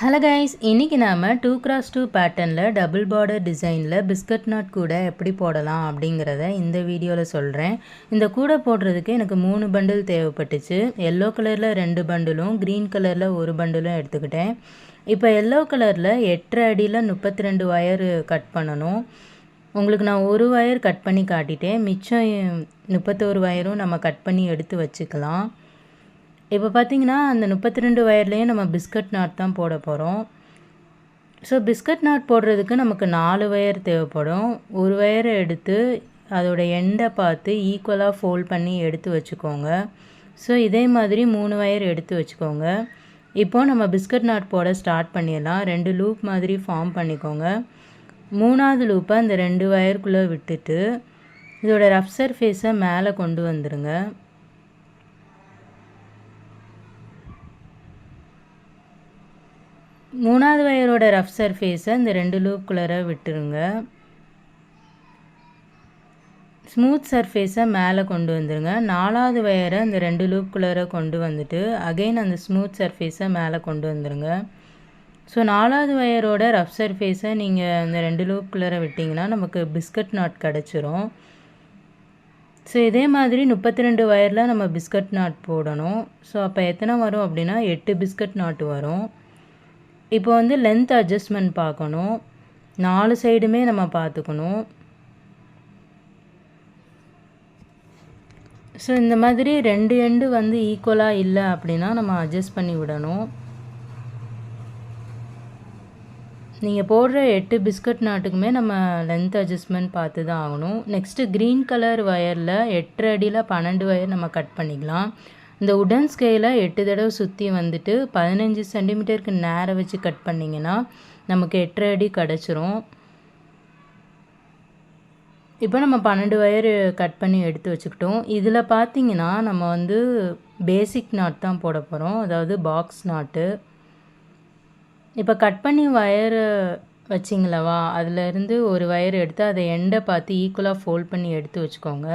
Hello guys, இன்றைக்கி நாம் 2x2 பேட்டர்னில் டபுள் பார்டர் டிசைனில் பிஸ்கட் நாட் கூடை எப்படி போடலாம் அப்படிங்கிறத இந்த வீடியோவில் சொல்கிறேன். இந்த கூடை போடுறதுக்கு எனக்கு 3 பண்டில் தேவைப்பட்டுச்சு. எல்லோ கலரில் 2 பண்டிலும் க்ரீன் கலரில் 1 பண்டிலும் எடுத்துக்கிட்டேன். இப்போ எல்லோ கலரில் 8.5 அடியில் 32 வயர் கட் பண்ணணும். உங்களுக்கு நான் ஒரு வயர் கட் பண்ணி காட்டிட்டேன், மிச்சம் 31 வயரும் நம்ம கட் பண்ணி எடுத்து வச்சுக்கலாம். இப்போ பார்த்திங்கன்னா அந்த 32 வயர்லேயும் நம்ம பிஸ்கட் நாட் தான் போட போகிறோம். ஸோ பிஸ்கட் நாட் போடுறதுக்கு நமக்கு 4 வயர் தேவைப்படும். ஒரு வயரை எடுத்து அதோட எண்டை பார்த்து ஈக்குவலாக ஃபோல்ட் பண்ணி எடுத்து வச்சுக்கோங்க. ஸோ இதே மாதிரி 3 வயர் எடுத்து வச்சுக்கோங்க. இப்போது நம்ம பிஸ்கட் நாட் போட ஸ்டார்ட் பண்ணிடலாம். 2 லூப் மாதிரி ஃபார்ம் பண்ணிக்கோங்க. 3ஆவது லூப்பை அந்த 2 வயருக்குள்ளே விட்டுட்டு இதோட ரஃப் சர்ஃபேஸை மேலே கொண்டு வந்துடுங்க. மூணாவது வயரோட ரஃப் சர்ஃபேஸை இந்த 2 லூப்குள்ளே விட்டுருங்க. ஸ்மூத் சர்ஃபேஸை மேலே கொண்டு வந்துடுங்க. 4ஆவது வயரை இந்த 2 லூப்குள்ளே கொண்டு வந்துட்டு அகெயின் அந்த ஸ்மூத் சர்ஃபேஸை மேலே கொண்டு வந்துடுங்க. ஸோ 4ஆவது வயரோட ரஃப் சர்ஃபேஸை நீங்கள் இந்த 2 லூப்குள்ளே விட்டிங்கன்னா நமக்கு பிஸ்கட் நாட் கிடச்சிரும். ஸோ இதே மாதிரி 32 வயரில் நம்ம பிஸ்கட் நாட் போடணும். ஸோ அப்போ எத்தனை வரும் அப்படின்னா 8 பிஸ்கட் நாட் வரும். இப்போ லென்த் அட்ஜஸ்ட்மெண்ட் பார்க்கணும். 4 சைடுமே நம்ம பார்த்துக்கணும். ஸோ இந்த மாதிரி 2 எண்டு ஈக்குவலாக இல்லை அப்படின்னா நம்ம அட்ஜஸ்ட் பண்ணி விடணும். நீங்கள் போடுற 8 பிஸ்கட் நாட்டுக்குமே நம்ம லென்த் அட்ஜஸ்ட்மெண்ட் பார்த்து தான் ஆகணும். நெக்ஸ்ட்டு க்ரீன் கலர் வயரில் 8.5 அடியில் 12 வயர் நம்ம கட் பண்ணிக்கலாம். இந்த உடன் ஸ்கேலை 8 தடவை சுற்றி 15 சென்டிமீட்டருக்கு நேரம் வச்சு கட் பண்ணிங்கன்னா நமக்கு 8.5 அடி கிடச்சிரும். இப்போ நம்ம 12 வயர் கட் பண்ணி எடுத்து வச்சுக்கிட்டோம். இதில் பார்த்திங்கன்னா நம்ம பேசிக் நாட் தான் போட போகிறோம், அதாவது பாக்ஸ் நாட்டு. இப்போ கட் பண்ணி வயர் வச்சிங்களவா, அதிலேருந்து ஒரு வயர் எடுத்து அதை எண்டை பார்த்து ஈக்குவலாக ஃபோல்ட் பண்ணி எடுத்து வச்சுக்கோங்க.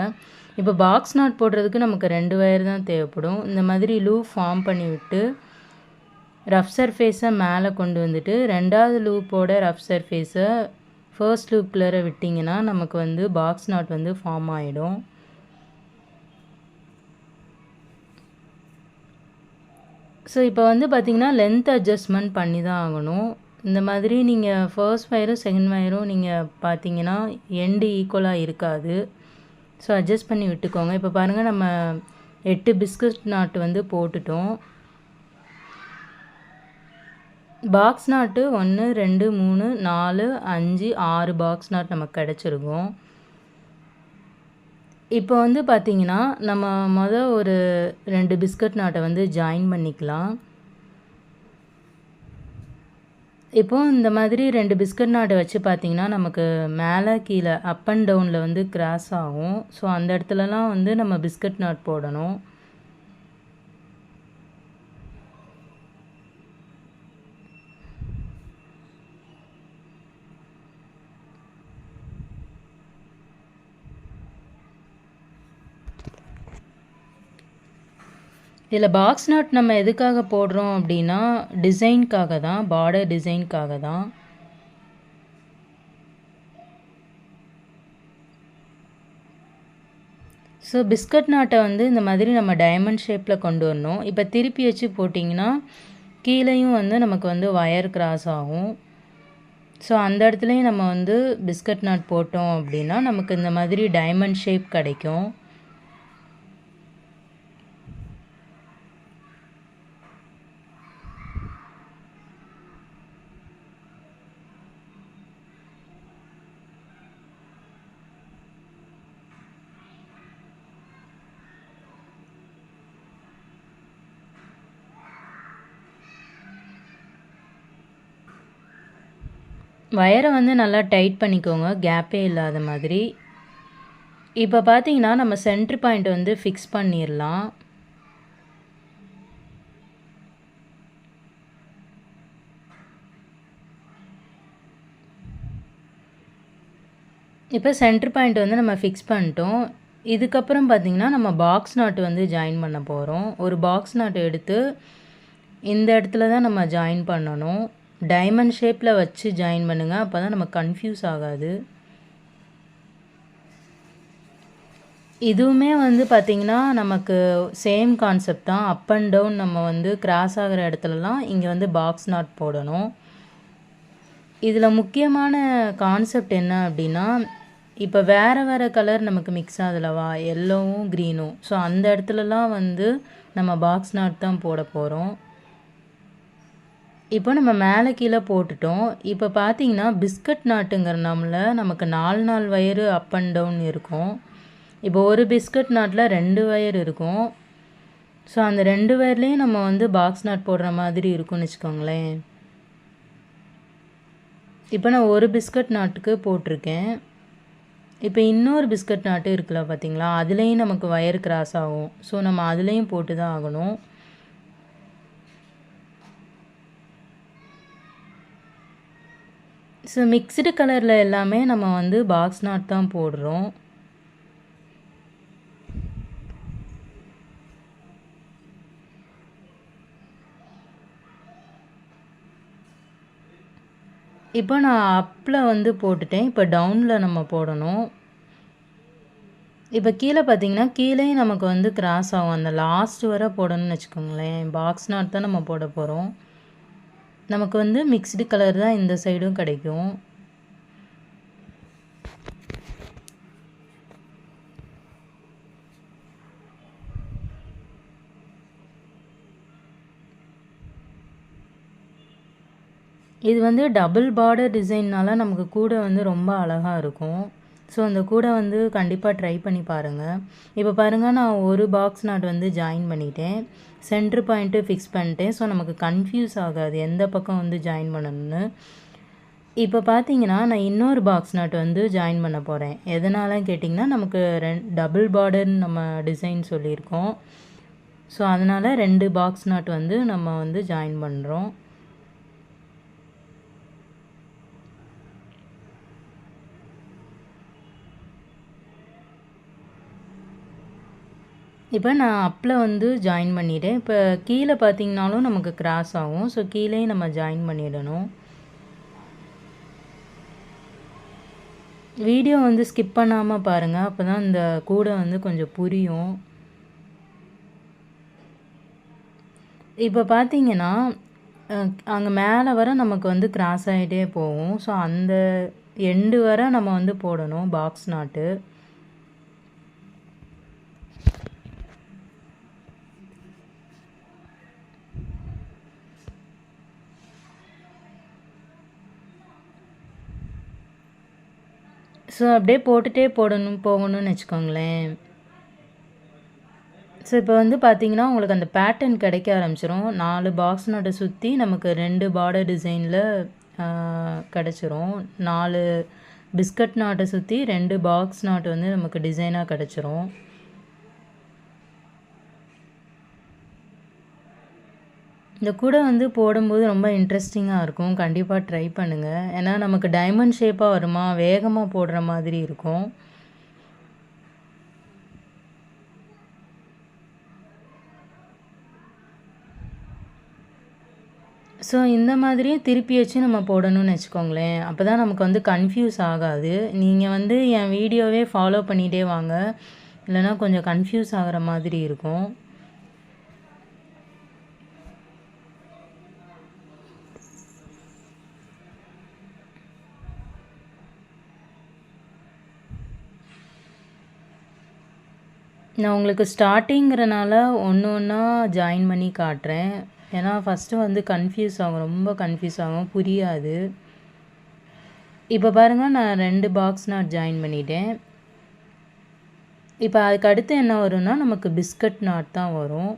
இப்போ பாக்ஸ் நாட் போடுறதுக்கு நமக்கு 2 வயர் தான் தேவைப்படும். இந்த மாதிரி லூப் ஃபார்ம் பண்ணி விட்டு ரஃப் சர்ஃபேஸை மேலே கொண்டு வந்துட்டு 2ஆவது லூப்போட ரஃப் சர்ஃபேஸை ஃபர்ஸ்ட் லூப்குள்ளே விட்டிங்கன்னா நமக்கு பாக்ஸ் நாட் ஃபார்ம் ஆகிடும். ஸோ இப்போ பார்த்திங்கன்னா லென்த் அட்ஜஸ்ட்மெண்ட் பண்ணி தான் ஆகணும். இந்த மாதிரி நீங்கள் ஃபர்ஸ்ட் வயரும் செகண்ட் வயரும் நீங்கள் பார்த்தீங்கன்னா எண்டு ஈக்குவலாக இருக்காது. ஸோ அட்ஜஸ்ட் பண்ணி விட்டுக்கோங்க. இப்போ பாருங்கள், நம்ம 8 பிஸ்கட் நாட்டு போட்டுட்டோம். பாக்ஸ் நாட்டு 1 2 3 4 5 6 பாக்ஸ் நாட் நமக்கு கிடச்சிருக்கும். இப்போ பார்த்திங்கன்னா நம்ம ஒரு 2 பிஸ்கட் நாட்டை ஜாயின் பண்ணிக்கலாம். இப்போது இந்த மாதிரி 2 பிஸ்கட் நாட்டை வச்சு பார்த்திங்கன்னா நமக்கு மேலே கீழே அப் அண்ட் டவுனில் கிராஸ் ஆகும். ஸோ அந்த இடத்துலலாம் நம்ம பிஸ்கட் நாட் போடணும். இதில் பாக்ஸ் நாட் நம்ம எதுக்காக போடுறோம் அப்படின்னா டிசைனுக்காக தான், பார்டர் டிசைனுக்காக தான். ஸோ பிஸ்கட் நாட்டை இந்த மாதிரி நம்ம டைமண்ட் ஷேப்பில் கொண்டு வரணும். இப்போ திருப்பி வச்சு போட்டிங்கன்னா கீழேயும் நமக்கு வயர் கிராஸ் ஆகும். ஸோ அந்த இடத்துலையும் நம்ம பிஸ்கட் நாட் போட்டோம் அப்படின்னா நமக்கு இந்த மாதிரி டைமண்ட் ஷேப் கிடைக்கும். வயரை நல்லா டைட் பண்ணிக்கோங்க, கேப்பே இல்லாத மாதிரி. இப்போ பார்த்தீங்கன்னா நம்ம சென்ட்ரு பாயிண்ட் ஃபிக்ஸ் பண்ணிடலாம். இப்போ சென்ட்ரு பாயிண்ட் நம்ம ஃபிக்ஸ் பண்ணிட்டோம். இதுக்கப்புறம் பார்த்திங்கன்னா நம்ம பாக்ஸ் நாட்டு ஜாயின் பண்ண போகிறோம். ஒரு பாக்ஸ் நாட்டு எடுத்து இந்த இடத்துல தான் நம்ம ஜாயின் பண்ணணும். டைமண்ட் ஷேப்பில் வச்சு ஜாயின் பண்ணுங்கள், அப்போ தான் நம்ம கன்ஃபியூஸ் ஆகாது. இதுவுமே வந்து பார்த்திங்கன்னா நமக்கு சேம் கான்செப்ட் தான். அப் அண்ட் டவுன் நம்ம வந்து கிராஸ் ஆகிற இடத்துலலாம் இங்கே வந்து பாக்ஸ் நாட் போடணும். இதில் முக்கியமான கான்செப்ட் என்ன அப்படின்னா, இப்போ வேறு வேறு கலர் நமக்கு மிக்ஸ் ஆகுதுலவா, எல்லோவும் க்ரீனும். ஸோ அந்த இடத்துலலாம் வந்து நம்ம பாக்ஸ் நாட் தான் போட போகிறோம். இப்போ நம்ம மேலே கீழே போட்டுட்டோம். இப்போ பார்த்தீங்கன்னா பிஸ்கட் நாட்டுங்கிறனால நமக்கு 4 வயரு அப் அண்ட் டவுன் இருக்கும். இப்போ ஒரு பிஸ்கட் நாட்டில் 2 வயர் இருக்கும். ஸோ அந்த 2 வயர்லேயும் நம்ம வந்து பாக்ஸ் நாட் போடுற மாதிரி இருக்கும்னு வச்சுக்கோங்களேன். இப்போ நான் ஒரு பிஸ்கட் நாட்டுக்கு போட்டிருக்கேன். இப்போ இன்னொரு பிஸ்கட் நாட்டு இருக்குல்ல பார்த்தீங்களா, அதுலேயும் நமக்கு வயர் கிராஸ் ஆகும். ஸோ நம்ம அதுலேயும் போட்டு தான் ஆகணும். ஸோ மிக்ஸ்டு கலரில் எல்லாமே நம்ம வந்து பாக்ஸ் நாட் தான் போடுறோம். இப்போ நான் அப்பில் வந்து போட்டுட்டேன். இப்போ டவுனில் நம்ம போடணும். இப்போ கீழே பார்த்தீங்கன்னா கீழேயும் நமக்கு வந்து கிராஸ் ஆகும். அந்த லாஸ்ட் வரை போடணும்னு வச்சுக்கோங்களேன். பாக்ஸ் நாட் தான் நம்ம போட போகிறோம். நமக்கு வந்து மிக்ஸ்டு கலர் தான் இந்த சைடும் கிடைக்கும். இது வந்து டபுள் பார்டர் டிசைன்னால நமக்கு கூடை வந்து ரொம்ப அழகாக இருக்கும். ஸோ அந்த கூடை வந்து கண்டிப்பாக ட்ரை பண்ணி பாருங்கள். இப்போ பாருங்கள், நான் ஒரு பாக்ஸ் நாட் வந்து ஜாயின் பண்ணிட்டேன். சென்ட்ரு பாயிண்ட்டு ஃபிக்ஸ் பண்ணிட்டேன். ஸோ நமக்கு கன்ஃபியூஸ் ஆகாது எந்த பக்கம் வந்து ஜாயின் பண்ணணும்னு. இப்போ பார்த்தீங்கன்னா நான் இன்னொரு பாக்ஸ் நாட் வந்து ஜாயின் பண்ண போகிறேன். எதனால கேட்டிங்கன்னா, நமக்கு டபுள் பார்டர்னு நம்ம டிசைன் சொல்லியிருக்கோம். ஸோ அதனால் 2 பாக்ஸ் நாட் வந்து நம்ம வந்து ஜாயின் பண்ணுறோம். இப்போ நான் அப்பில் வந்து ஜாயின் பண்ணிட்டேன். இப்போ கீழே பார்த்தீங்கனாலும் நமக்கு கிராஸ் ஆகும். ஸோ கீழேயும் நம்ம ஜாயின் பண்ணிடணும். வீடியோ வந்து ஸ்கிப் பண்ணாமல் பாருங்கள், அப்போ தான் இந்த கூடை வந்து கொஞ்சம் புரியும். இப்போ பார்த்தீங்கன்னா அங்கே மேலே வர நமக்கு வந்து கிராஸ் ஆகிட்டே போகும். ஸோ அந்த எண்டு வரை நம்ம வந்து போடணும் பாக்ஸ் நாட்டு. ஸோ அப்படியே போட்டுகிட்டே போகணும்னு வச்சுக்கோங்களேன். ஸோ இப்போ வந்து பார்த்தீங்கன்னா உங்களுக்கு அந்த பேட்டர்ன் கிடைக்க ஆரம்பிச்சிரும். 4 பாக்ஸ் நாட்டை சுற்றி நமக்கு 2 பார்டர் டிசைனில் கிடச்சிரும். 4 பிஸ்கட் நாட்டை சுற்றி 2 பாக்ஸ் நாட் வந்து நமக்கு டிசைனாக கிடச்சிரும். இந்த கூடை வந்து போடும்போது ரொம்ப இன்ட்ரெஸ்டிங்காக இருக்கும். கண்டிப்பாக ட்ரை பண்ணுங்கள். ஏன்னா நமக்கு டைமண்ட் ஷேப்பாக வருமா, வேகமாக போடுற மாதிரி இருக்கும். ஸோ இந்த மாதிரியே திருப்பி வச்சு நம்ம போடணும்னு வச்சுக்கோங்களேன். அப்போ தான் நமக்கு வந்து கன்ஃபியூஸ் ஆகாது. நீங்கள் வந்து என் வீடியோவே ஃபாலோ பண்ணிகிட்டே வாங்க, இல்லைனா கொஞ்சம் கன்ஃபியூஸ் ஆகிற மாதிரி இருக்கும். நான் உங்களுக்கு ஸ்டார்டிங்கிறனால ஒன்று ஒன்றா ஜாயின் பண்ணி காட்டுறேன். ஏன்னா ஃபஸ்ட்டு வந்து கன்ஃபியூஸ் ஆகும், ரொம்ப கன்ஃபியூஸ் ஆகும், புரியாது. இப்போ பாருங்கள், நான் 2 பாக்ஸ் நாட் ஜாயின் பண்ணிட்டேன். இப்போ அதுக்கு அடுத்து என்ன வரும்னா நமக்கு பிஸ்கட் நாட் தான் வரும்.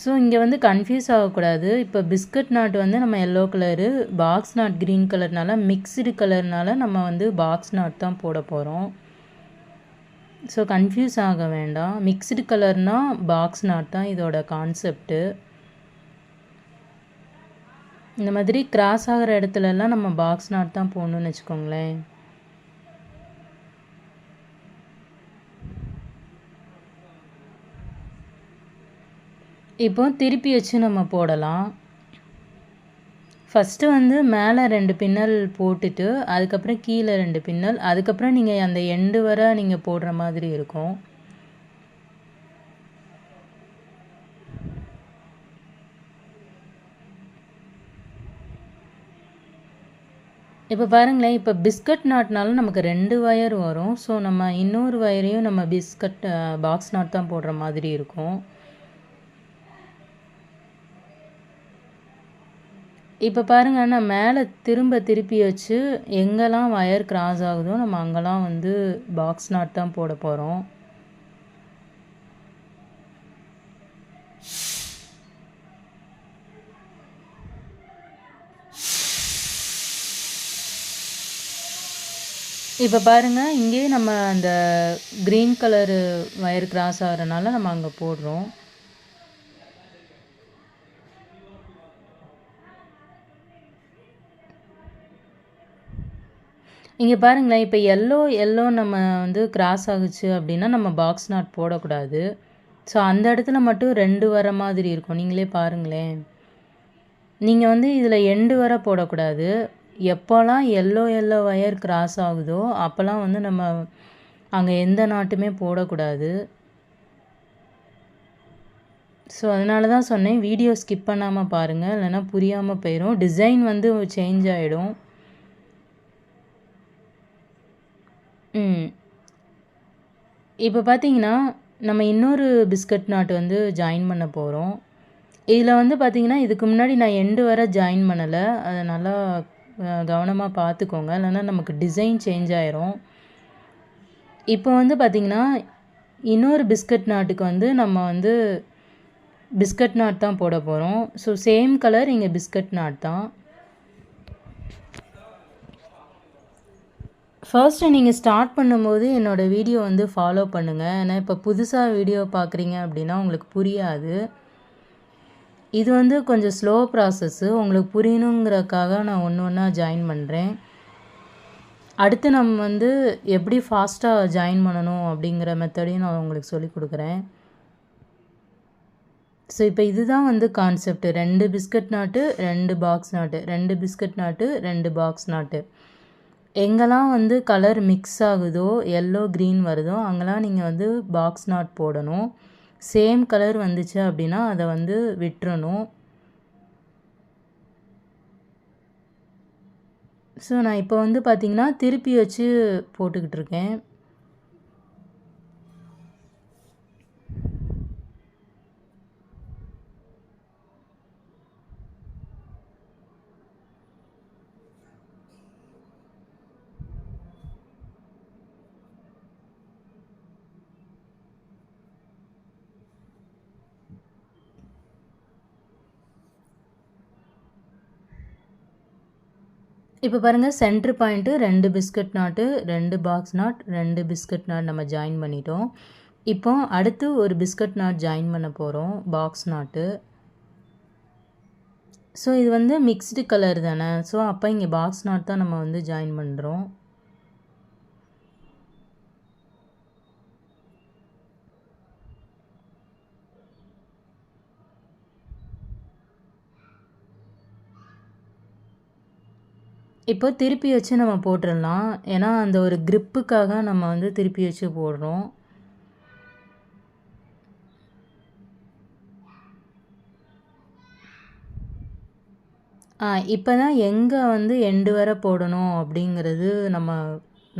ஸோ இங்கே வந்து கன்ஃபியூஸ் ஆகக்கூடாது. இப்போ பிஸ்கட் நாட் வந்து நம்ம yellow colour, box not green கலர்னால, மிக்ஸ்டு கலர்னால நம்ம வந்து பாக்ஸ் நாட் தான் போட போகிறோம். ஸோ கன்ஃபியூஸ் ஆக வேண்டாம். மிக்ஸ்டு கலர்னால் பாக்ஸ் நாட் தான் இதோட கான்செப்ட்டு. இந்த மாதிரி கிராஸ் ஆகிற இடத்துலலாம் நம்ம பாக்ஸ் நாட் தான் போடணும்னு வச்சுக்கோங்களேன். இப்போ திருப்பி வச்சு நம்ம போடலாம். ஃபஸ்ட்டு வந்து மேலே 2 பின்னல் போட்டுட்டு, அதுக்கப்புறம் கீழே 2 பின்னல், அதுக்கப்புறம் நீங்கள் அந்த எண்டு வரை நீங்கள் போடுற மாதிரி இருக்கும். இப்போ பாருங்களேன், இப்போ பிஸ்கட் நாட்னால நமக்கு 2 ஒயர் வரும். ஸோ நம்ம இன்னொரு ஒயரையும் நம்ம பாக்ஸ் நாட் தான் போடுற மாதிரி இருக்கும். இப்போ பாருங்க, நான் மேலே திருப்பி வச்சு எங்கெல்லாம் ஒயர் கிராஸ் ஆகுதோ நம்ம அங்கெல்லாம் வந்து பாக்ஸ் நாட் தான் போட போகிறோம். இப்போ பாருங்கள், இங்கேயே நம்ம அந்த க்ரீன் கலரு ஒயர் கிராஸ் ஆகிறனால நம்ம அங்கே போடுறோம். இங்கே பாருங்களேன், இப்போ எல்லோ நம்ம வந்து கிராஸ் ஆகுச்சு அப்படின்னா நம்ம பாக்ஸ் நாட் போடக்கூடாது. ஸோ அந்த இடத்துல மட்டும் 2 வர மாதிரி இருக்கும். நீங்களே பாருங்களேன், நீங்கள் வந்து இதில் எண்டு வர போடக்கூடாது. எப்போல்லாம் எல்லோ ஒயர் கிராஸ் ஆகுதோ அப்போல்லாம் வந்து நம்ம அங்கே எந்த நாட்டுமே போடக்கூடாது. ஸோ அதனால தான் சொன்னேன், வீடியோ ஸ்கிப் பண்ணாமல் பாருங்கள், இல்லைன்னா புரியாமல் போயிடும், டிசைன் வந்து சேஞ்ச் ஆகிடும். இப்போ பார்த்தீங்கன்னா நம்ம இன்னொரு பிஸ்கட் நாட் வந்து ஜாயின் பண்ண போகிறோம். இதில் வந்து பார்த்திங்கன்னா இதுக்கு முன்னாடி நான் எண்டு வர ஜாயின் பண்ணலை. அதை நல்லா கவனமாக பார்த்துக்கோங்க, இல்லைன்னா நமக்கு டிசைன் சேஞ்ச் ஆயிரும். இப்போ வந்து பார்த்திங்கன்னா இன்னொரு பிஸ்கட் நாட்டுக்கு வந்து நம்ம வந்து பிஸ்கட் நாட் தான் போட போகிறோம். ஸோ சேம் கலர் இங்கே பிஸ்கட் நாட் தான். ஃபர்ஸ்ட்டு நீங்கள் ஸ்டார்ட் பண்ணும்போது என்னோடய வீடியோ வந்து ஃபாலோ பண்ணுங்கள். ஏன்னா இப்போ புதுசாக வீடியோ பார்க்குறீங்க அப்படின்னா உங்களுக்கு புரியாது. இது வந்து கொஞ்சம் ஸ்லோ ப்ராசஸ்ஸு, உங்களுக்கு புரியணுங்கிறதுக்காக நான் ஒன்றா ஜாயின் பண்ணுறேன். அடுத்து நம்ம வந்து எப்படி ஃபாஸ்ட்டாக ஜாயின் பண்ணணும் அப்படிங்கிற மெத்தடையும் நான் உங்களுக்கு சொல்லிக் கொடுக்குறேன். ஸோ இப்போ இதுதான் வந்து கான்செப்ட். 2 பிஸ்கட் நாட்டு, 2 பாக்ஸ் நாட்டு, 2 பிஸ்கட் நாட்டு, 2 பாக்ஸ் நாட்டு. எங்கெல்லாம் வந்து கலர் மிக்ஸ் ஆகுதோ, எல்லோ க்ரீன் வருதோ அங்கெல்லாம் நீங்கள் வந்து பாக்ஸ் நாட் போடணும். சேம் கலர் வந்துச்சு அப்படின்னா அதை வந்து விட்டுறணும். ஸோ நான் இப்போ வந்து பார்த்திங்கன்னா திருப்பி வச்சு போட்டுக்கிட்டு இருக்கேன். இப்போ பாருங்கள், சென்ட்ரு பாயிண்ட்டு 2 பிஸ்கட் நாட்டு, 2 பாக்ஸ் நாட், 2 பிஸ்கட் நாட் நம்ம ஜாயின் பண்ணிட்டோம். இப்போ அடுத்து ஒரு பிஸ்கட் நாட் ஜாயின் பண்ண போகிறோம், பாக்ஸ் நாட்டு. ஸோ இது வந்து மிக்ஸ்டு கலர் தானே, ஸோ அப்போ இங்கே பாக்ஸ் நாட் தான் நம்ம வந்து ஜாயின் பண்ணுறோம். இப்போ திருப்பி வச்சு நம்ம போட்டுடலாம். ஏன்னா அந்த ஒரு க்ரிப்புக்காக நம்ம வந்து திருப்பி வச்சு போடுறோம். இப்போ தான் எங்கே வந்து எண்டு வர போடணும் அப்படிங்கிறது நம்ம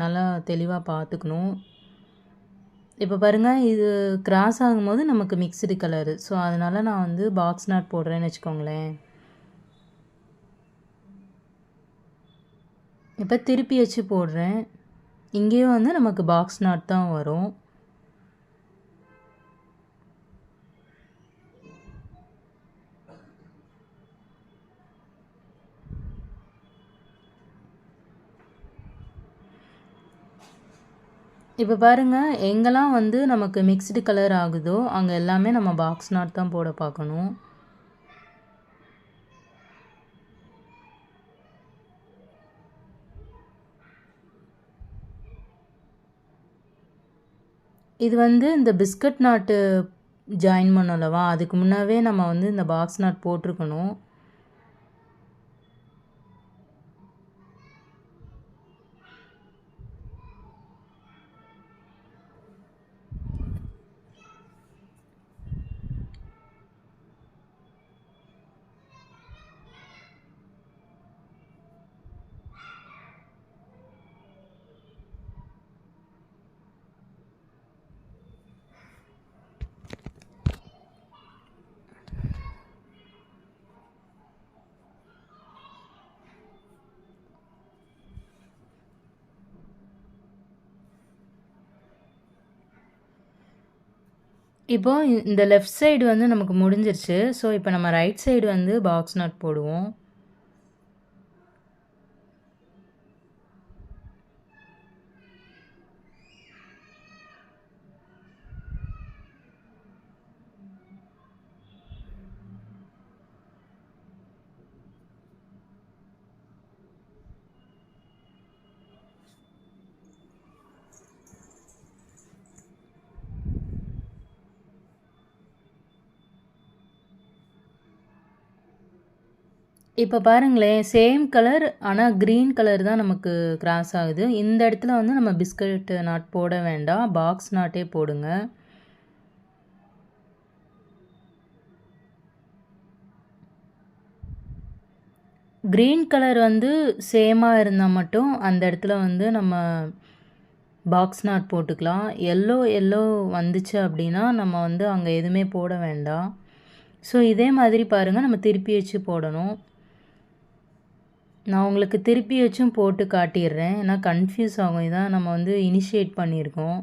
நல்லா தெளிவாக பார்த்துக்கணும். இப்போ பாருங்கள், இது கிராஸ் ஆகும்போது நமக்கு மிக்ஸ்டு கலரு. ஸோ அதனால் நான் வந்து பாக்ஸ் நாட் போடுறேன்னு வச்சுக்கோங்களேன். இப்போ திருப்பி வச்சு போடுறேன். இங்கேயும் வந்து நமக்கு பாக்ஸ் நாட் தான் வரும். இப்போ பாருங்கள், எங்கெல்லாம் வந்து நமக்கு மிக்ஸ்டு கலர் ஆகுதோ அங்கே எல்லாமே நம்ம பாக்ஸ் நாட் தான் போட பார்க்கணும். இது வந்து இந்த பிஸ்கட் நாட்டு ஜாயின் பண்ணலவா, அதுக்கு முன்னாவே நம்ம வந்து இந்த பாக்ஸ் நாட் போட்டிருக்கணும். இப்போ இந்த லெஃப்ட் சைடு வந்து நமக்கு முடிஞ்சிருச்சு. ஸோ இப்போ நம்ம ரைட் சைடு வந்து பாக்ஸ் நாட் போடுவோம். இப்போ பாருங்களேன், சேம் கலர் ஆனால் க்ரீன் கலர் தான் நமக்கு கிராஸ் ஆகுது. இந்த இடத்துல வந்து நம்ம பிஸ்கட் நாட் போட வேண்டாம், பாக்ஸ் நாட்டே போடுங்க. க்ரீன் கலர் வந்து சேமாக இருந்தால் மட்டும் அந்த இடத்துல வந்து நம்ம பாக்ஸ் நாட் போட்டுக்கலாம். எல்லோ வந்துச்சு அப்படின்னா நம்ம வந்து அங்கே எதுவுமே போட வேண்டாம். ஸோ இதே மாதிரி பாருங்கள், நம்ம திருப்பி வச்சு போடணும். நான் உங்களுக்கு திருப்பி வச்சும் போட்டு காட்டிடுறேன், ஏன்னா கன்ஃபியூஸ் ஆகும். இதான் நம்ம வந்து இனிஷியேட் பண்ணியிருக்கோம்.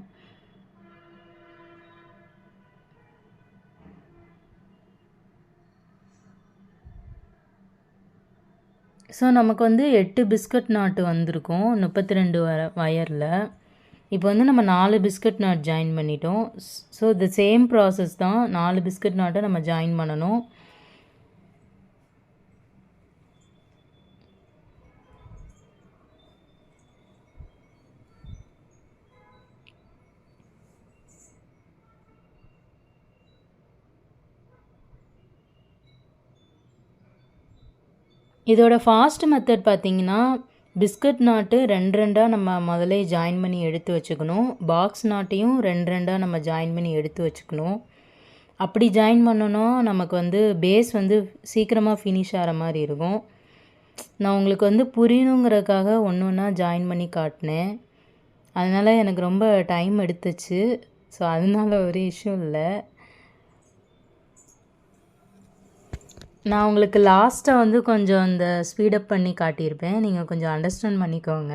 ஸோ நமக்கு வந்து 8 பிஸ்கட் நாட்டு வந்திருக்கும் 32 வயரில். இப்போ வந்து நம்ம 4 பிஸ்கட் நாட் ஜாயின் பண்ணிட்டோம். ஸோ இந்த சேம் ப்ராசஸ் தான், 4 பிஸ்கட் நாட்டை நம்ம ஜாயின் பண்ணணும். இதோட ஃபாஸ்ட் மெத்தட் பார்த்திங்கன்னா, பிஸ்கட் நாட்டு 2 நம்ம முதலே ஜாயின் பண்ணி எடுத்து வச்சுக்கணும். பாக்ஸ் நாட்டையும் 2 நம்ம ஜாயின் பண்ணி எடுத்து வச்சுக்கணும். அப்படி ஜாயின் பண்ணணும் நமக்கு வந்து பேஸ் வந்து சீக்கிரமாக ஃபினிஷ் ஆகிற மாதிரி இருக்கும். நான் உங்களுக்கு வந்து புரியணுங்கிறதுக்காக ஒன்று ஒன்றா ஜாயின் பண்ணி காட்டினேன். அதனால் எனக்கு ரொம்ப டைம் எடுத்துச்சு. ஸோ அதனால ஒரு இஷ்யூ இல்லை. நான் உங்களுக்கு லாஸ்ட்டாக வந்து கொஞ்சம் இந்த ஸ்பீடப் பண்ணி காட்டியிருப்பேன், நீங்கள் கொஞ்சம் அண்டர்ஸ்டாண்ட் பண்ணிக்கோங்க.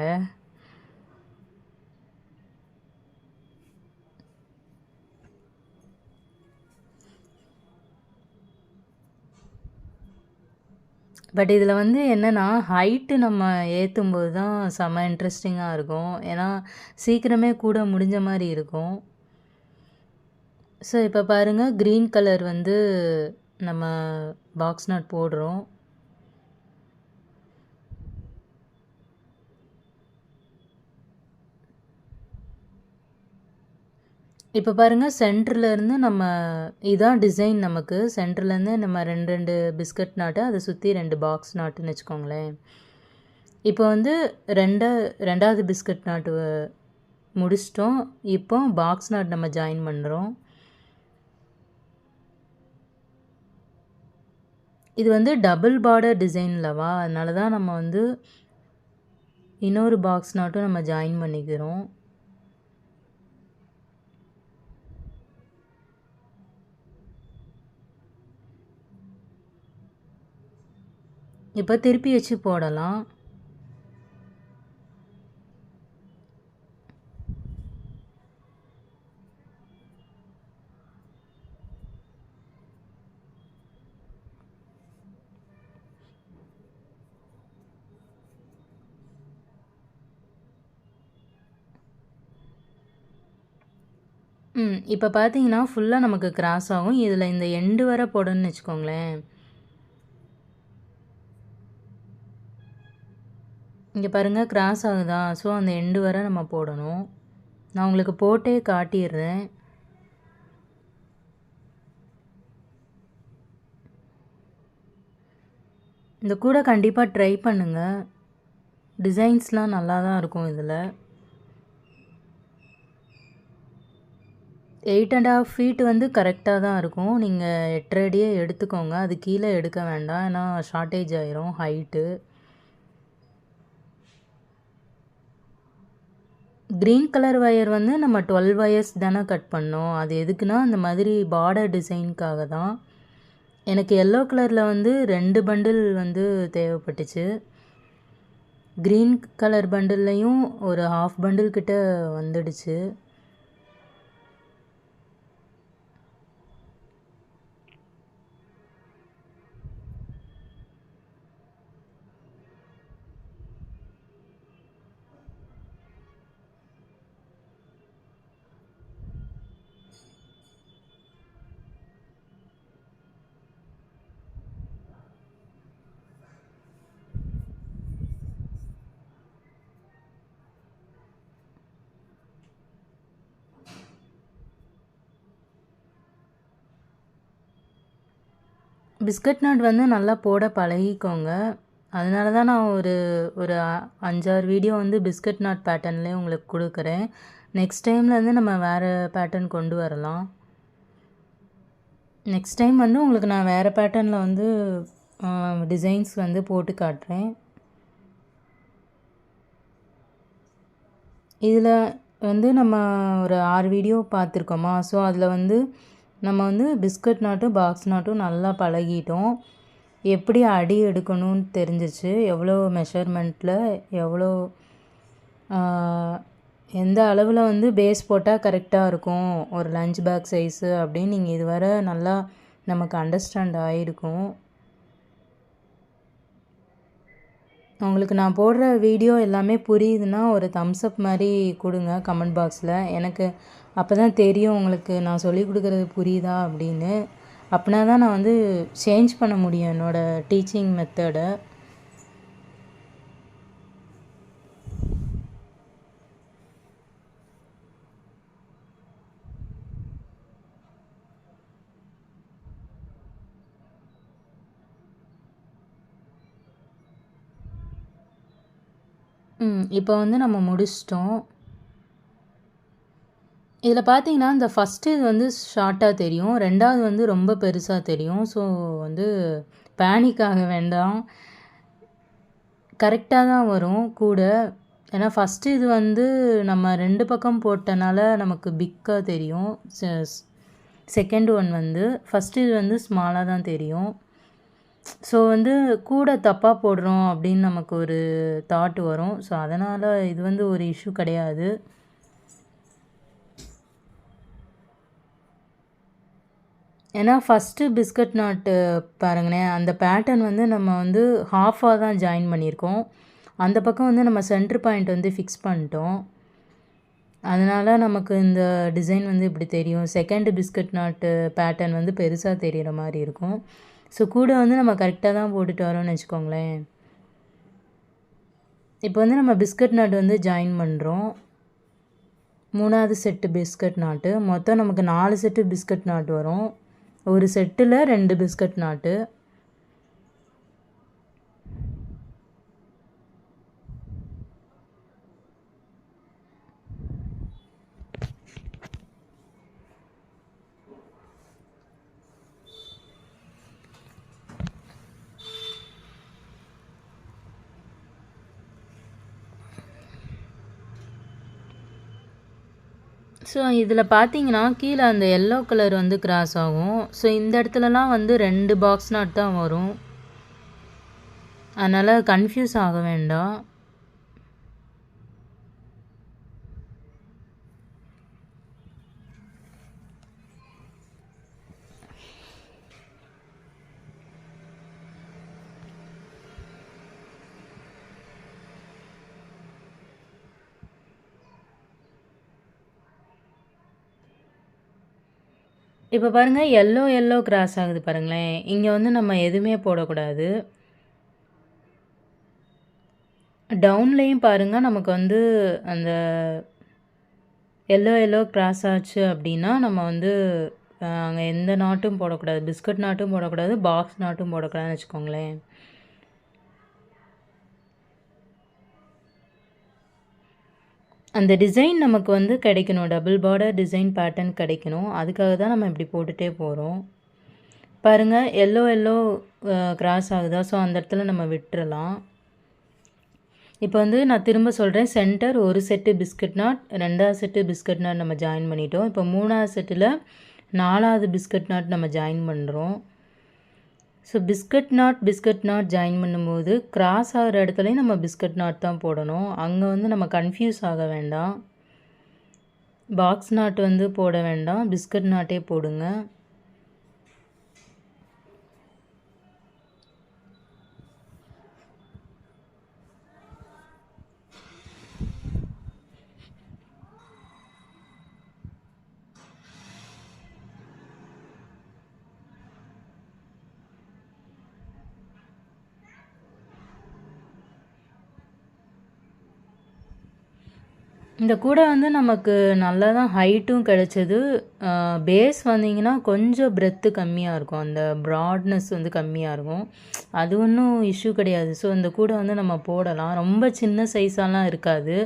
பட் இதில் வந்து என்னென்னா, ஹைட்டு நம்ம ஏற்றும்போது தான் செம்ம இன்ட்ரெஸ்டிங்காக இருக்கும். ஏன்னா சீக்கிரமே கூட முடிஞ்ச மாதிரி இருக்கும். ஸோ இப்போ பாருங்கள், க்ரீன் கலர் வந்து நம்ம பாக்ஸ் நாட் போடுறோம். இப்போ பாருங்கள், சென்டர்லேருந்து நம்ம இதான் டிசைன். நமக்கு சென்டர்லேருந்து நம்ம 2 பிஸ்கட் நாட்டு, அதை சுற்றி 2 பாக்ஸ் நாட்டுன்னு வச்சுக்கோங்களேன். இப்போ வந்து ரெண்டாவது பிஸ்கட் நாட்டு முடிச்சிட்டோம். இப்போ பாக்ஸ் நாட் நம்ம ஜாயின் பண்ணுறோம். இது வந்து டபுள் பார்டர் டிசைன்லவா, அதனால தான் நம்ம வந்து இன்னொரு பாக்ஸ் நாட்டும் நம்ம ஜாயின் பண்ணிக்கிறோம். இப்போ திருப்பி வச்சு போடலாம். இப்போ பார்த்தீங்கன்னா ஃபுல்லாக நமக்கு கிராஸ் ஆகும். இதில் இந்த எண்டு வர போடணும்னு வச்சுக்கோங்களேன். இங்கே பாருங்கள், கிராஸ் ஆகுதா? ஸோ அந்த எண்டு வர நம்ம போடணும். நான் உங்களுக்கு போட்டே காட்டிடுறேன். இந்த கூடை கண்டிப்பாக ட்ரை பண்ணுங்கள். டிசைன்ஸ்லாம் நல்லா தான் இருக்கும் இதில். 8.5 ஃபீட் வந்து கரெக்டாக தான் இருக்கும். நீங்கள் 8.5 அடியே எடுத்துக்கோங்க. அது கீழே எடுக்க வேண்டாம், ஏன்னா ஷார்ட்டேஜ் ஆயிரும் ஹைட்டு. க்ரீன் கலர் ஒயர் வந்து நம்ம 12 வயர்ஸ் தானே கட் பண்ணோம். அது எதுக்குன்னா அந்த மாதிரி பார்டர் டிசைனுக்காக தான். எனக்கு எல்லோ கலரில் வந்து 2 பண்டில் வந்து தேவைப்பட்டுச்சு. க்ரீன் கலர் பண்டில்லையும் ஒரு ஹாஃப் பண்டில் கிட்ட வந்துடுச்சு. பிஸ்கட் நட் வந்து நல்லா போட பழகிக்கோங்க. அதனால தான் நான் ஒரு 5-6 வீடியோ வந்து பிஸ்கட் நாட் பேட்டர்ன்லேயே உங்களுக்கு கொடுக்குறேன். நெக்ஸ்ட் டைம்லேருந்து நம்ம வேறு பேட்டர்ன் கொண்டு வரலாம். நெக்ஸ்ட் டைம் வந்து உங்களுக்கு நான் வேறு பேட்டர்னில் வந்து டிசைன்ஸ் வந்து போட்டு காட்டுறேன். இதில் வந்து நம்ம ஒரு 6 வீடியோ பார்த்துருக்கோமா, ஸோ அதில் வந்து நம்ம வந்து பிஸ்கட் நாட்டும் பாக்ஸ் நாட்டும் நல்லா பழகிட்டோம். எப்படி அடி எடுக்கணும்னு தெரிஞ்சிச்சு, எவ்வளோ மெஷர்மெண்ட்டில் எவ்வளோ எந்த அளவில் வந்து பேஸ் போட்டால் கரெக்டாக இருக்கும் ஒரு லஞ்ச் பேக் சைஸு அப்படின்னு நீங்கள் இதுவரை நல்லா நமக்கு அண்டர்ஸ்டாண்ட் ஆகிருக்கும். உங்களுக்கு நான் போடுற வீடியோ எல்லாமே புரியுதுன்னா ஒரு தம்ஸ் அப் மாதிரி கொடுங்க கமெண்ட் பாக்ஸில். எனக்கு அப்போ தான் தெரியும் உங்களுக்கு நான் சொல்லி கொடுக்குறது புரியுதா அப்படின்னு. அப்படின்னா தான் நான் வந்து சேஞ்ச் பண்ண முடியும் என்னோடய டீச்சிங் மெத்தடை. இப்போ வந்து நம்ம முடிச்சிட்டோம். இதில் பார்த்தீங்கன்னா இந்த ஃபஸ்ட்டு இது வந்து ஷார்ட்டாக தெரியும், 2வது வந்து ரொம்ப பெருசாக தெரியும். ஸோ வந்து பேனிக் ஆக வேண்டாம், கரெக்டாக தான் வரும் கூட. ஏன்னா ஃபஸ்ட்டு இது வந்து நம்ம 2 பக்கம் போட்டனால நமக்கு பிக்காக தெரியும். செகண்ட் ஒன் வந்து ஃபஸ்ட்டு இது வந்து ஸ்மாலாக தான் தெரியும். ஸோ வந்து கூட தப்பாக போடுறோம் அப்படின்னு நமக்கு ஒரு தாட் வரும். ஸோ அதனால் இது வந்து ஒரு இஷ்யூ கிடையாது. ஏன்னா ஃபஸ்ட்டு பிஸ்கட் நாட்டு பாருங்களேன், அந்த பேட்டர்ன் வந்து நம்ம வந்து ஹாஃபாக தான் ஜாயின் பண்ணியிருக்கோம். அந்த பக்கம் வந்து நம்ம சென்டர் பாயிண்ட் வந்து ஃபிக்ஸ் பண்ணிட்டோம். அதனால் நமக்கு இந்த டிசைன் வந்து இப்படி தெரியும். செகண்ட் பிஸ்கட் நாட்டு பேட்டர்ன் வந்து பெருசாக தெரிகிற மாதிரி இருக்கும். ஸோ கூட வந்து நம்ம கரெக்டாக தான் போட்டுட்டு வரோம்னு வச்சுக்கோங்களேன். இப்போ வந்து நம்ம பிஸ்கட் நாட் வந்து ஜாயின் பண்ணுறோம். 3வது செட்டு பிஸ்கட் நாட்டு. மொத்தம் நமக்கு 4 செட்டு பிஸ்கட் நாட் வரும். ஒரு செட்டில் 2 பிஸ்கட் நாட்டு. ஸோ இதில் பார்த்தீங்கன்னா கீழே அந்த எல்லோ கலர் வந்து கிராஸ் ஆகும். ஸோ இந்த இடத்துலலாம் வந்து 2 பாக்ஸ் நாட் தான் வரும். அதனால் கன்ஃபியூஸ் ஆக வேண்டாம். இப்போ பாருங்கள், எல்லோ கிராஸ் ஆகுது பாருங்களேன். இங்கே வந்து நம்ம எதுவுமே போடக்கூடாது. டவுன்லேயும் பாருங்கள், நமக்கு வந்து அந்த எல்லோ கிராஸ் ஆச்சு அப்படின்னா நம்ம வந்து அங்கே எந்த நாட்டும் போடக்கூடாது. பிஸ்கட் நாட்டும் போடக்கூடாது, பாக்ஸ் நாட்டும் போடக்கூடாதுன்னு வச்சுக்கோங்களேன். அந்த டிசைன் நமக்கு வந்து கிடைக்கணும், டபுள் பார்டர் டிசைன் பேட்டர்ன் கிடைக்கணும். அதுக்காக தான் நம்ம இப்படி போட்டுகிட்டே போகிறோம். பாருங்கள், எல்லோ கிராஸ் ஆகுதா? ஸோ அந்த இடத்துல நம்ம விட்டுறலாம். இப்போ வந்து நான் திரும்ப சொல்கிறேன், சென்டர் ஒரு செட்டு பிஸ்கட் நாட், 2வது செட்டு பிஸ்கட் நாட் நம்ம ஜாயின் பண்ணிட்டோம். இப்போ 3வது செட்டில் 4வது பிஸ்கட் நாட் நம்ம ஜாயின் பண்ணுறோம். ஸோ பிஸ்கட் நாட் ஜாயின் பண்ணும்போது கிராஸ் ஆகிற இடத்துலையும் நம்ம பிஸ்கட் நாட் தான் போடணும். அங்கே வந்து நம்ம கன்ஃபியூஸ் ஆக வேண்டாம். பாக்ஸ் நாட் வந்து போட வேண்டாம், பிஸ்கட் நாட்டே போடுங்க. இந்த கூடை வந்து நமக்கு நல்லா தான் ஹைட்டும் கிடச்சிது. பேஸ் வந்தீங்கன்னா கொஞ்சம் பிரெத்து கம்மியாக இருக்கும், அந்த ப்ராட்னஸ் வந்து கம்மியாக இருக்கும். அது ஒன்றும் இஷ்யூ கிடையாது. ஸோ இந்த கூடை வந்து நம்ம போடலாம், ரொம்ப சின்ன சைஸாலாம் இருக்காது.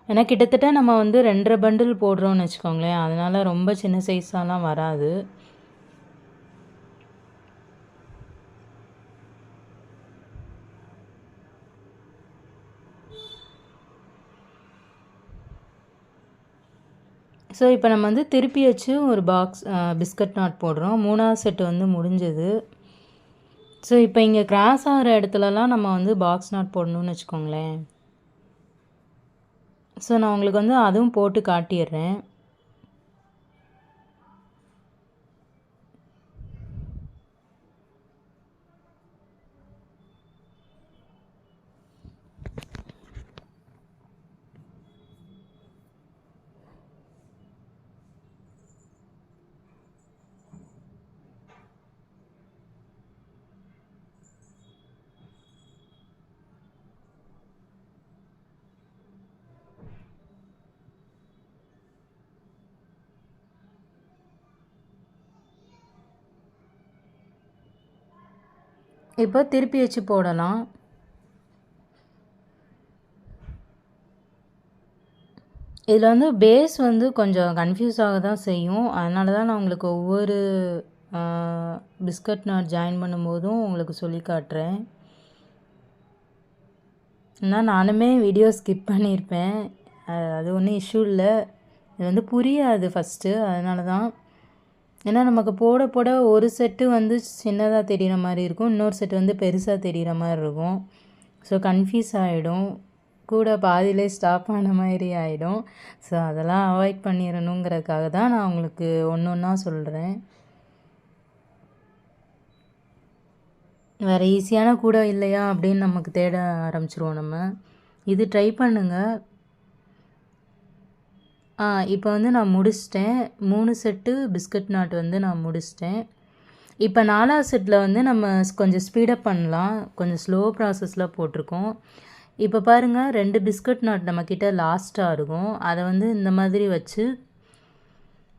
ஏன்னா கிட்டத்தட்ட நம்ம வந்து 2.5 பண்டில் போடுறோம்னு வச்சுக்கோங்களேன், அதனால் ரொம்ப சின்ன சைஸாலாம் வராது. ஸோ இப்போ நம்ம வந்து திருப்பி வச்சு ஒரு பாக்ஸ் பிஸ்கட் நாட் போடுறோம். 3வது செட்டு வந்து முடிஞ்சது. ஸோ இப்போ இங்கே கிராஸ் ஆகிற இடத்துலலாம் நம்ம வந்து பாக்ஸ் நாட் போடணும்னு வச்சுக்கோங்களேன். ஸோ நான் உங்களுக்கு வந்து அதுவும் போட்டு காட்டிடுறேன். இப்போ திருப்பி வச்சு போடலாம். இதில் வந்து பேஸ் வந்து கொஞ்சம் கன்ஃபியூஸ் ஆக தான் செய்யும். அதனால தான் நான் உங்களுக்கு ஒவ்வொரு பிஸ்கட் நாட் ஜாயின் பண்ணும்போதும் உங்களுக்கு சொல்லி காட்டுறேன். ஏன்னா நானுமே வீடியோ ஸ்கிப் பண்ணியிருப்பேன், அது ஒன்றும் இஷ்யூ இல்லை. இது வந்து புரியாது ஃபஸ்ட்டு, அதனால தான். ஏன்னா நமக்கு போட போட ஒரு செட்டு வந்து சின்னதாக தெரிகிற மாதிரி இருக்கும், இன்னொரு செட்டு வந்து பெருசாக தெரிகிற மாதிரி இருக்கும். ஸோ கன்ஃபியூஸ் ஆகிடும், கூட பாதியிலே ஸ்டாப் ஆன மாதிரி ஆகிடும். ஸோ அதெல்லாம் அவாய்ட் பண்ணிடணுங்கிறதுக்காக தான் நான் உங்களுக்கு ஒன்று ஒன்றா சொல்கிறேன். வேறு ஈஸியான கூடை இல்லையா அப்படின்னு நமக்கு தேட ஆரம்பிச்சிருவோம் நம்ம. இது ட்ரை பண்ணுங்கள். இப்போ வந்து நான் முடிச்சிட்டேன். 3 செட்டு பிஸ்கட் நாட் வந்து நான் முடிச்சிட்டேன். இப்போ 4வது செட்டில் வந்து நம்ம கொஞ்சம் ஸ்பீடப் பண்ணலாம், கொஞ்சம் ஸ்லோ ப்ராசஸில் போட்டிருக்கோம். இப்போ பாருங்கள், 2 பிஸ்கட் நாட் நம்மக்கிட்ட லாஸ்ட்டாக இருக்கும். அதை வந்து இந்த மாதிரி வச்சு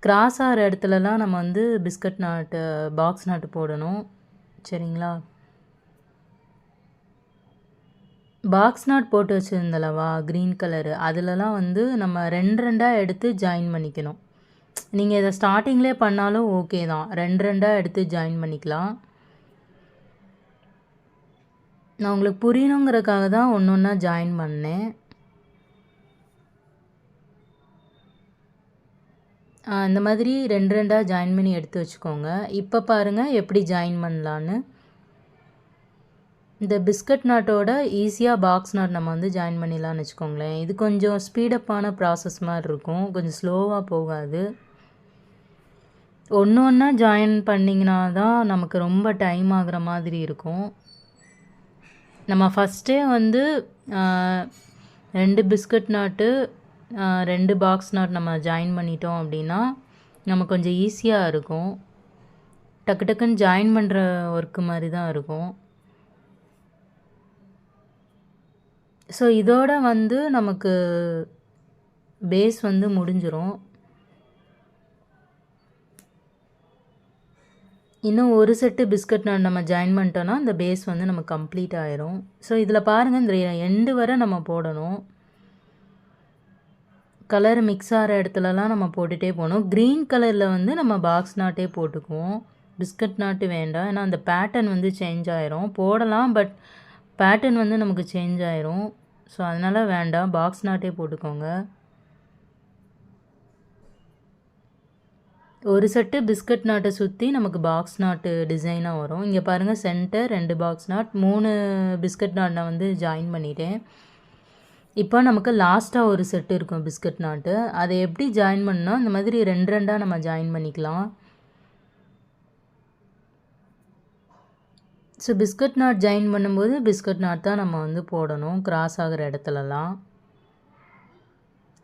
கிராஸ் ஆகிற இடத்துலலாம் நம்ம வந்து பிஸ்கட் நாட்டு பாக்ஸ் நாட்டு போடணும், சரிங்களா? பாக்ஸ் நாட் போட்டு வச்சுருந்தலவா க்ரீன் கலரு, அதிலலாம் வந்து நம்ம 2 எடுத்து ஜாயின் பண்ணிக்கணும். நீங்கள் இதை ஸ்டார்டிங்லேயே பண்ணாலும் ஓகே தான், 2 எடுத்து ஜாயின் பண்ணிக்கலாம். நான் உங்களுக்கு புரியணுங்கிறதுக்காக தான் ஒன்று ஒன்றா ஜாயின் பண்ணேன். இந்த மாதிரி 2 ஜாயின் பண்ணி எடுத்து வச்சுக்கோங்க. இப்போ பாருங்கள் எப்படி ஜாயின் பண்ணலான்னு. இந்த பிஸ்கட் நாட்டோட ஈஸியாக பாக்ஸ் நாட் நம்ம வந்து ஜாயின் பண்ணிடலான்னு வச்சுக்கோங்களேன். இது கொஞ்சம் ஸ்பீடப்பான ப்ராசஸ் மாதிரி இருக்கும், கொஞ்சம் ஸ்லோவாக போகாது. ஒன்று ஒன்றா ஜாயின் பண்ணிங்கன்னா தான் நமக்கு ரொம்ப டைம் ஆகிற மாதிரி இருக்கும். நம்ம ஃபஸ்ட்டே வந்து 2 பிஸ்கட் நாட்டு 2 பாக்ஸ் நாட் நம்ம ஜாயின் பண்ணிட்டோம் அப்படின்னா நமக்கு கொஞ்சம் ஈஸியாக இருக்கும். டக்கு டக்குன்னு ஜாயின் பண்ணுற ஒர்க்கு மாதிரி தான் இருக்கும். ஸோ இதோட வந்து நமக்கு பேஸ் வந்து முடிஞ்சிரும். இன்னும் ஒரு செட்டு பிஸ்கட் நாட் நம்ம ஜாயின் பண்ணிட்டோன்னா அந்த பேஸ் வந்து நம்ம கம்ப்ளீட் ஆயிரும். ஸோ இதில் பாருங்கள், இந்த எண்டு வரை நம்ம போடணும். கலர் மிக்ஸ் ஆகிற இடத்துலலாம் நம்ம போட்டுகிட்டே போகணும். க்ரீன் கலரில் வந்து நம்ம பாக்ஸ் நாட்டே போட்டுக்குவோம். பிஸ்கட் நாட்டு வேண்டாம், ஏன்னா அந்த பேட்டர்ன் வந்து சேஞ்ச் ஆயிரும். போடலாம், பட் பேட்டர்ன் வந்து நமக்கு சேஞ்ச் ஆயிரும். ஸோ அதனால் வேண்டாம், பாக்ஸ் நாட்டே போட்டுக்கோங்க. ஒரு செட்டு பிஸ்கட் நாட்டை சுற்றி நமக்கு பாக்ஸ் நாட்டு டிசைனாக வரும். இங்கே பாருங்கள், centre 2 box not, 3 biscuit not நான் வந்து ஜாயின் பண்ணிட்டேன். இப்போ நமக்கு லாஸ்ட்டாக ஒரு செட்டு இருக்கும் பிஸ்கட் நாட்டு. அதை எப்படி ஜாயின் பண்ணால் இந்த மாதிரி 2 நம்ம ஜாயின் பண்ணிக்கலாம். ஸோ பிஸ்கட் நாட் ஜாயின் பண்ணும்போது பிஸ்கட் நாட் தான் நம்ம வந்து போடணும் கிராஸ் ஆகிற இடத்துலலாம்.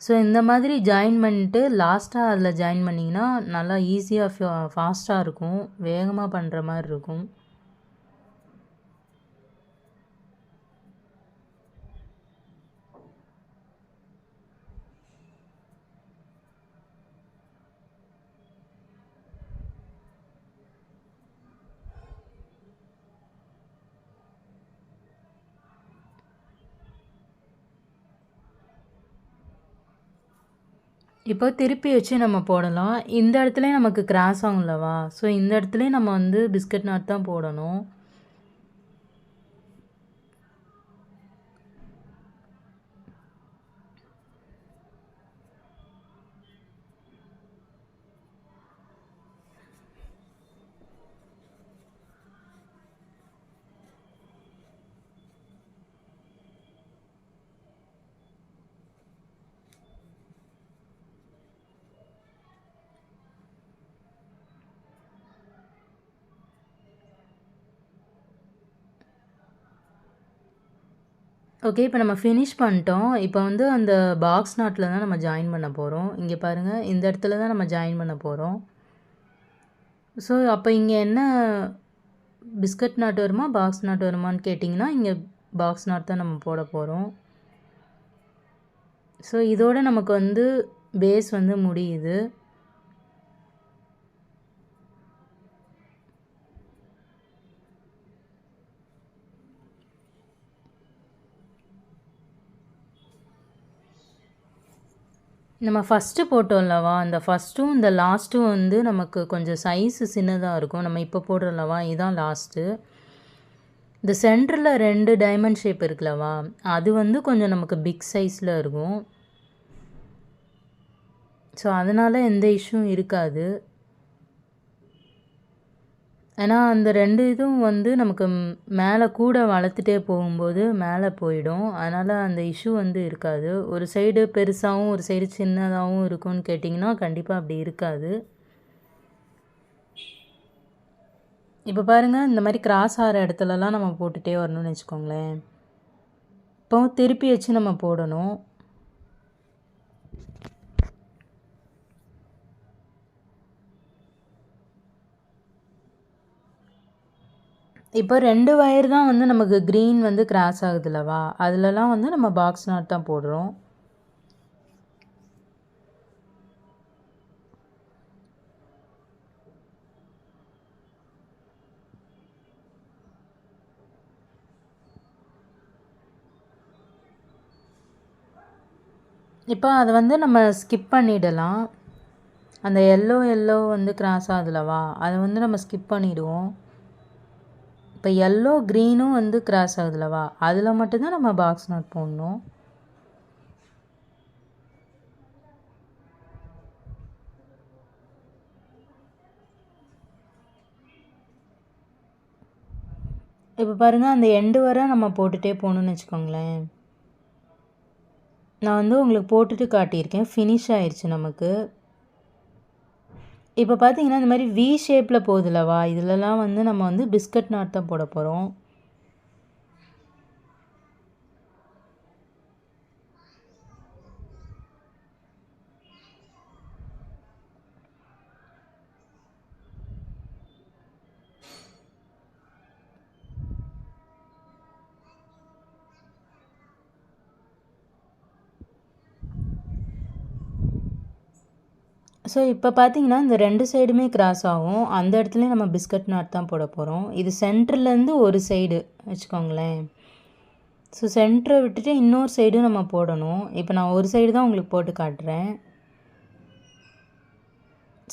ஸோ இந்த மாதிரி ஜாயின் பண்ணிட்டு லாஸ்ட்டாக அதில் ஜாயின் பண்ணிங்கன்னா நல்லா ஈஸியாக ஃபாஸ்ட்டாக இருக்கும், வேகமாக பண்ணுற மாதிரி இருக்கும். இப்போ திருப்பி வச்சு நம்ம போடலாம். இந்த இடத்துலையும் நமக்கு கிராஸ் ஆகும்லவா, ஸோ இந்த இடத்துலையும் நம்ம வந்து பிஸ்கட் நாட் தான் போடணும். ஓகே, இப்போ நம்ம ஃபினிஷ் பண்ணிட்டோம். இப்போ வந்து அந்த பாக்ஸ் நாட்டில் தான் நம்ம ஜாயின் பண்ண போகிறோம். இங்கே பாருங்கள், இந்த இடத்துல தான் நம்ம ஜாயின் பண்ண போகிறோம். ஸோ அப்போ இங்கே என்ன பிஸ்கட் நாட் வருமா பாக்ஸ் நாட் வருமானு கேட்டிங்கன்னா, இங்கே பாக்ஸ் நாட் தான் நம்ம போட போகிறோம். ஸோ இதோட நமக்கு வந்து பேஸ் வந்து முடியுது. நம்ம ஃபஸ்ட்டு போட்டோம்லவா, அந்த ஃபஸ்ட்டும் இந்த லாஸ்ட்டும் வந்து நமக்கு கொஞ்சம் சைஸு சின்னதாக இருக்கும். நம்ம இப்போ போடுறோம்லவா, இதுதான் லாஸ்ட்டு. இந்த சென்டரில் 2 டைமண்ட் ஷேப் இருக்குல்லவா, அது வந்து கொஞ்சம் நமக்கு பிக் சைஸில் இருக்கும். ஸோ அதனால் எந்த இஷ்யூவும் இருக்காது. ஏன்னா அந்த 2 இதுவும் வந்து நமக்கு மேலே கூட வளர்த்துட்டே போகும்போது மேலே போயிடும். அதனால் அந்த இஷ்யூ வந்து இருக்காது. ஒரு சைடு பெருசாகவும் ஒரு சைடு சின்னதாகவும் இருக்கும்னு கேட்டிங்கன்னா கண்டிப்பாக அப்படி இருக்காது. இப்போ பாருங்கள், இந்த மாதிரி கிராஸ் ஆகிற இடத்துலலாம் நம்ம போட்டுகிட்டே வரணும்னு வச்சுக்கோங்களேன். இப்போ திருப்பி வச்சு நம்ம போடணும். இப்போ 2 வயர் தான் வந்து நமக்கு க்ரீன் வந்து கிராஸ் ஆகுதுல்லவா, அதிலலாம் வந்து நம்ம பாக்ஸ் நாட் தான் போடுறோம். இப்போ அதை வந்து நம்ம ஸ்கிப் பண்ணிடலாம். அந்த எல்லோ வந்து கிராஸ் ஆகுதுல்லவா, அதை வந்து நம்ம ஸ்கிப் பண்ணிவிடுவோம். இப்போ எல்லோ க்ரீனும் வந்து கிராஸ் ஆகுதுல்லவா, அதில் மட்டும்தான் நம்ம பாக்ஸ் நாட் போடணும். இப்போ பாருங்கள், அந்த எண்டு வரை நம்ம போட்டுகிட்டே போகணுன்னு வச்சுக்கோங்களேன். நான் வந்து உங்களுக்கு போட்டுட்டு காட்டியிருக்கேன், ஃபினிஷ் ஆயிடுச்சு நமக்கு. இப்போ பார்த்தீங்கன்னா இந்த மாதிரி வி ஷேப்பில் போகுதுல்லவா, இதிலலாம் வந்து நம்ம வந்து பிஸ்கட் நாட் தான் போட போகிறோம். ஸோ இப்போ பார்த்தீங்கன்னா இந்த 2 சைடுமே கிராஸ் ஆகும். அந்த இடத்துலயும் நம்ம பிஸ்கட் நாட் தான் போட போகிறோம். இது சென்டர்லேருந்து ஒரு சைடு வச்சுக்கோங்களேன். ஸோ சென்டரை விட்டுட்டு இன்னொரு சைடும் நம்ம போடணும். இப்போ நான் ஒரு சைடு தான் உங்களுக்கு போட்டு காட்டுறேன்.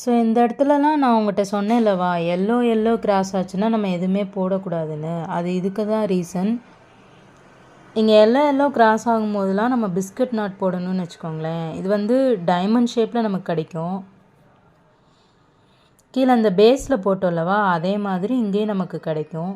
ஸோ இந்த இடத்துலலாம் நான் உங்கள்கிட்ட சொன்னேன்லவா, எல்லோ கிராஸ் ஆச்சுன்னா நம்ம எதுவுமே போடக்கூடாதுன்னு. அது இதுக்கு தான் ரீசன். இங்கே எல்லோ கிராஸ் ஆகும்போதெல்லாம் நம்ம பிஸ்கட் நாட் போடணும்னு வச்சுக்கோங்களேன். இது வந்து டைமண்ட் ஷேப்பில் நமக்கு கிடைக்கும். கீழே அந்த பேஸில் போட்டோம்லவா, அதே மாதிரி இங்கேயும் நமக்கு கிடைக்கும்.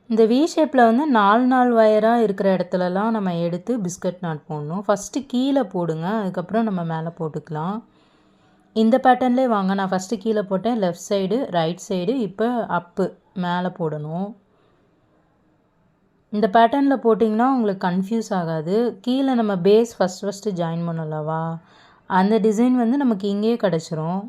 இந்த வி ஷேப்பில் வந்து 4 வயராக இருக்கிற இடத்துலலாம் நம்ம எடுத்து பிஸ்கட் நாட் போடணும். ஃபஸ்ட்டு கீழே போடுங்க, அதுக்கப்புறம் நம்ம மேலே போட்டுக்கலாம். இந்த பேட்டர்ன்லேயே வாங்க. நான் ஃபஸ்ட்டு கீழே போட்டேன், லெஃப்ட் சைடு ரைட் சைடு, இப்போ அப்பு மேலே போடணும். இந்த பேட்டர்னில் போட்டிங்கன்னா உங்களுக்கு கன்ஃபியூஸ் ஆகாது. கீழே நம்ம பேஸ் ஃபஸ்ட்டு ஜாயின் பண்ணலவா, அந்த டிசைன் வந்து நமக்கு இங்கேயே கிடச்சிரும்.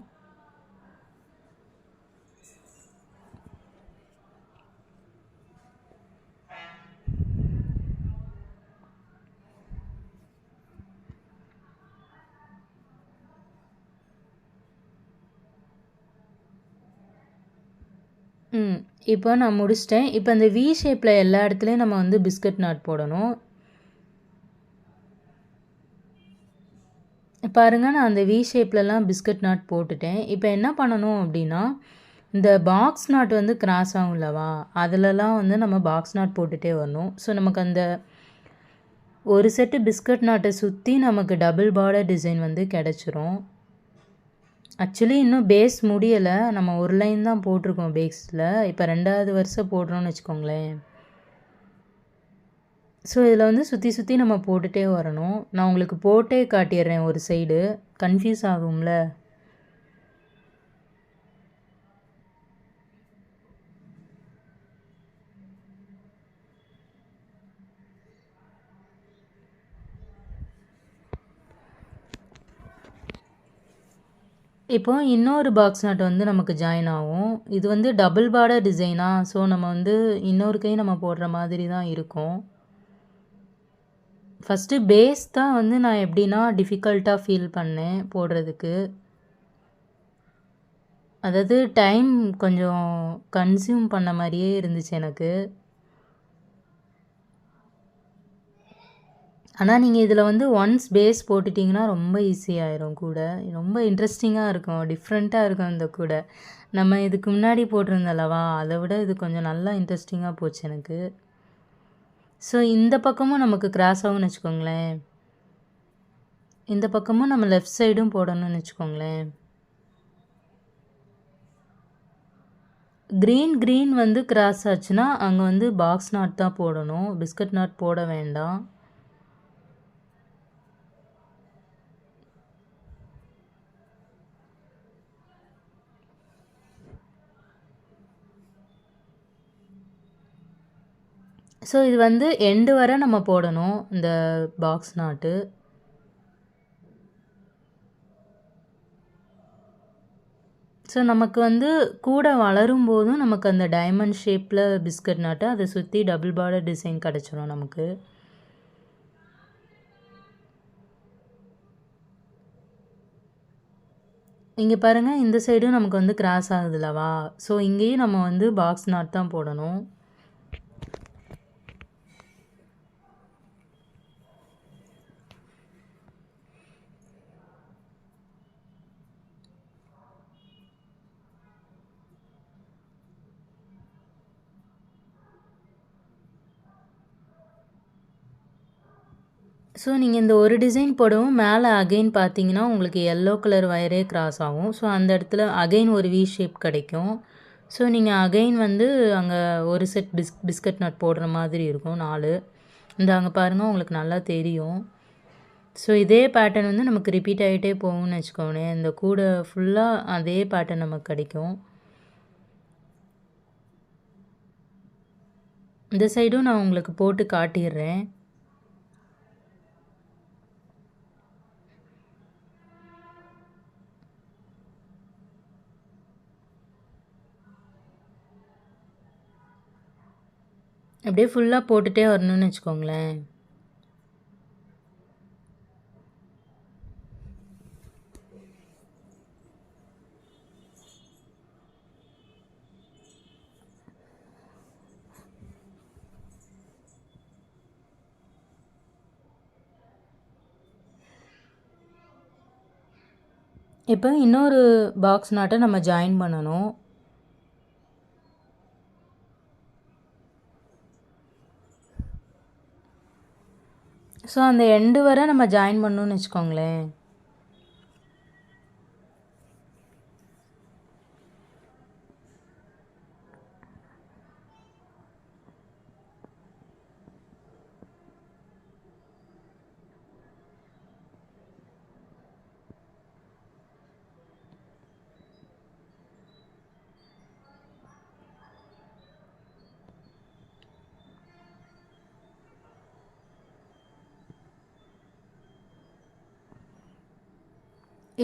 இப்போ நான் முடிச்சிட்டேன். இப்போ அந்த வி ஷேப்பில் எல்லா இடத்துலையும் நம்ம வந்து பிஸ்கட் நாட் போடணும். பாருங்கள், நான் அந்த வி ஷேப்லலாம் பிஸ்கட் நாட் போட்டுட்டேன். இப்போ என்ன பண்ணணும் அப்படின்னா, இந்த பாக்ஸ் நாட் வந்து கிராஸ் ஆகும்லவா, அதிலலாம் வந்து நம்ம பாக்ஸ் நாட் போட்டுகிட்டே வரணும். ஸோ நமக்கு அந்த ஒரு செட்டு பிஸ்கட் நாட்டை சுற்றி நமக்கு டபுள் பார்டர் டிசைன் வந்து கிடச்சிரும். ஆக்சுவலி இன்னும் பேஸ் முடியலை. நம்ம ஒரு லைன் தான் போட்டிருக்கோம் பேஸில். இப்போ 2வது வருஷம் போடுறோன்னு வச்சுக்கோங்களேன். ஸோ இதில் வந்து சுற்றி நம்ம போட்டுகிட்டே வரணும். நான் உங்களுக்கு போட்டே காட்டிடுறேன் ஒரு சைடு, கன்ஃபியூஸ் ஆகும்ல. இப்போ இன்னொரு பாக்ஸ் நாட் வந்து நமக்கு ஜாயின் ஆகும். இது வந்து டபுள் பார்டர் டிசைனா, ஸோ நம்ம வந்து இன்னொரு கை நம்ம போடுற மாதிரி தான் இருக்கும். ஃபஸ்ட்டு பேஸ் தான் வந்து நான் எப்படின்னா டிஃபிகல்ட்டாக ஃபீல் பண்ணேன் போடுறதுக்கு. அதாவது டைம் கொஞ்சம் கன்சியூம் பண்ண மாதிரியே இருந்துச்சு எனக்கு. ஆனால் நீங்கள் இதில் வந்து ஒன்ஸ் பேஸ் போட்டுட்டிங்கன்னா ரொம்ப ஈஸியாகிடும். கூட ரொம்ப இன்ட்ரெஸ்டிங்காக இருக்கும், டிஃப்ரெண்ட்டாக இருக்கும். இந்த கூட நம்ம இதுக்கு முன்னாடி போட்டிருந்தல்லவா, அதை விட இது கொஞ்சம் நல்லா இன்ட்ரெஸ்டிங்காக போச்சு எனக்கு. ஸோ இந்த பக்கமும் நமக்கு கிராஸ் ஆகும்னு வச்சுக்கோங்களேன். இந்த பக்கமும் நம்ம லெஃப்ட் சைடும் போடணும்னு வச்சுக்கோங்களேன். க்ரீன் வந்து கிராஸ் ஆச்சுன்னா அங்கே வந்து பாக்ஸ் நாட் தான் போடணும், பிஸ்கட் நாட் போட வேண்டாம். ஸோ இது வந்து எண்டு வரை நம்ம போடணும் இந்த பாக்ஸ் நாட்டு. ஸோ நமக்கு வந்து கூட வளரும் போதும் நமக்கு அந்த டைமண்ட் ஷேப்பில் பிஸ்கட் நாட்டு, அதை சுற்றி டபுள் பார்டர் டிசைன் கிடச்சிரும் நமக்கு. இங்கே பாருங்கள், இந்த சைடும் நமக்கு வந்து கிராஸ் ஆகுதுல்லவா, ஸோ இங்கேயும் நம்ம வந்து பாக்ஸ் நாட் தான் போடணும். ஸோ நீங்கள் இந்த ஒரு டிசைன் போடவும் மேலே அகெயின் பார்த்தீங்கன்னா உங்களுக்கு எல்லோ கலர் வயரே கிராஸ் ஆகும். ஸோ அந்த இடத்துல அகெயின் ஒரு வி ஷேப் கிடைக்கும். ஸோ நீங்கள் அகெயின் வந்து அங்கே ஒரு செட் பிஸ்கட் நட் போடுற மாதிரி இருக்கும் 4. இந்த அங்கே பாருங்கள், உங்களுக்கு நல்லா தெரியும். ஸோ இதே பேட்டர்ன் வந்து நமக்கு ரிப்பீட் ஆகிட்டே போகும்னு வச்சுக்கோங்களேன். இந்த கூட ஃபுல்லாக அதே பேட்டர்ன் நமக்கு கிடைக்கும். இந்த சைடும் நான் உங்களுக்கு போட்டு காட்டிடுறேன். அப்படியே ஃபுல்லாக போட்டுகிட்டே வரணும்னு வச்சுக்கோங்களேன். இப்போ இன்னொரு பாக்ஸ் நாட்டை நம்ம ஜாயின் பண்ணணும். ஸோ அந்த எண்டு வரை நம்ம ஜாயின் பண்ணணும்னு வச்சுக்கோங்களேன்.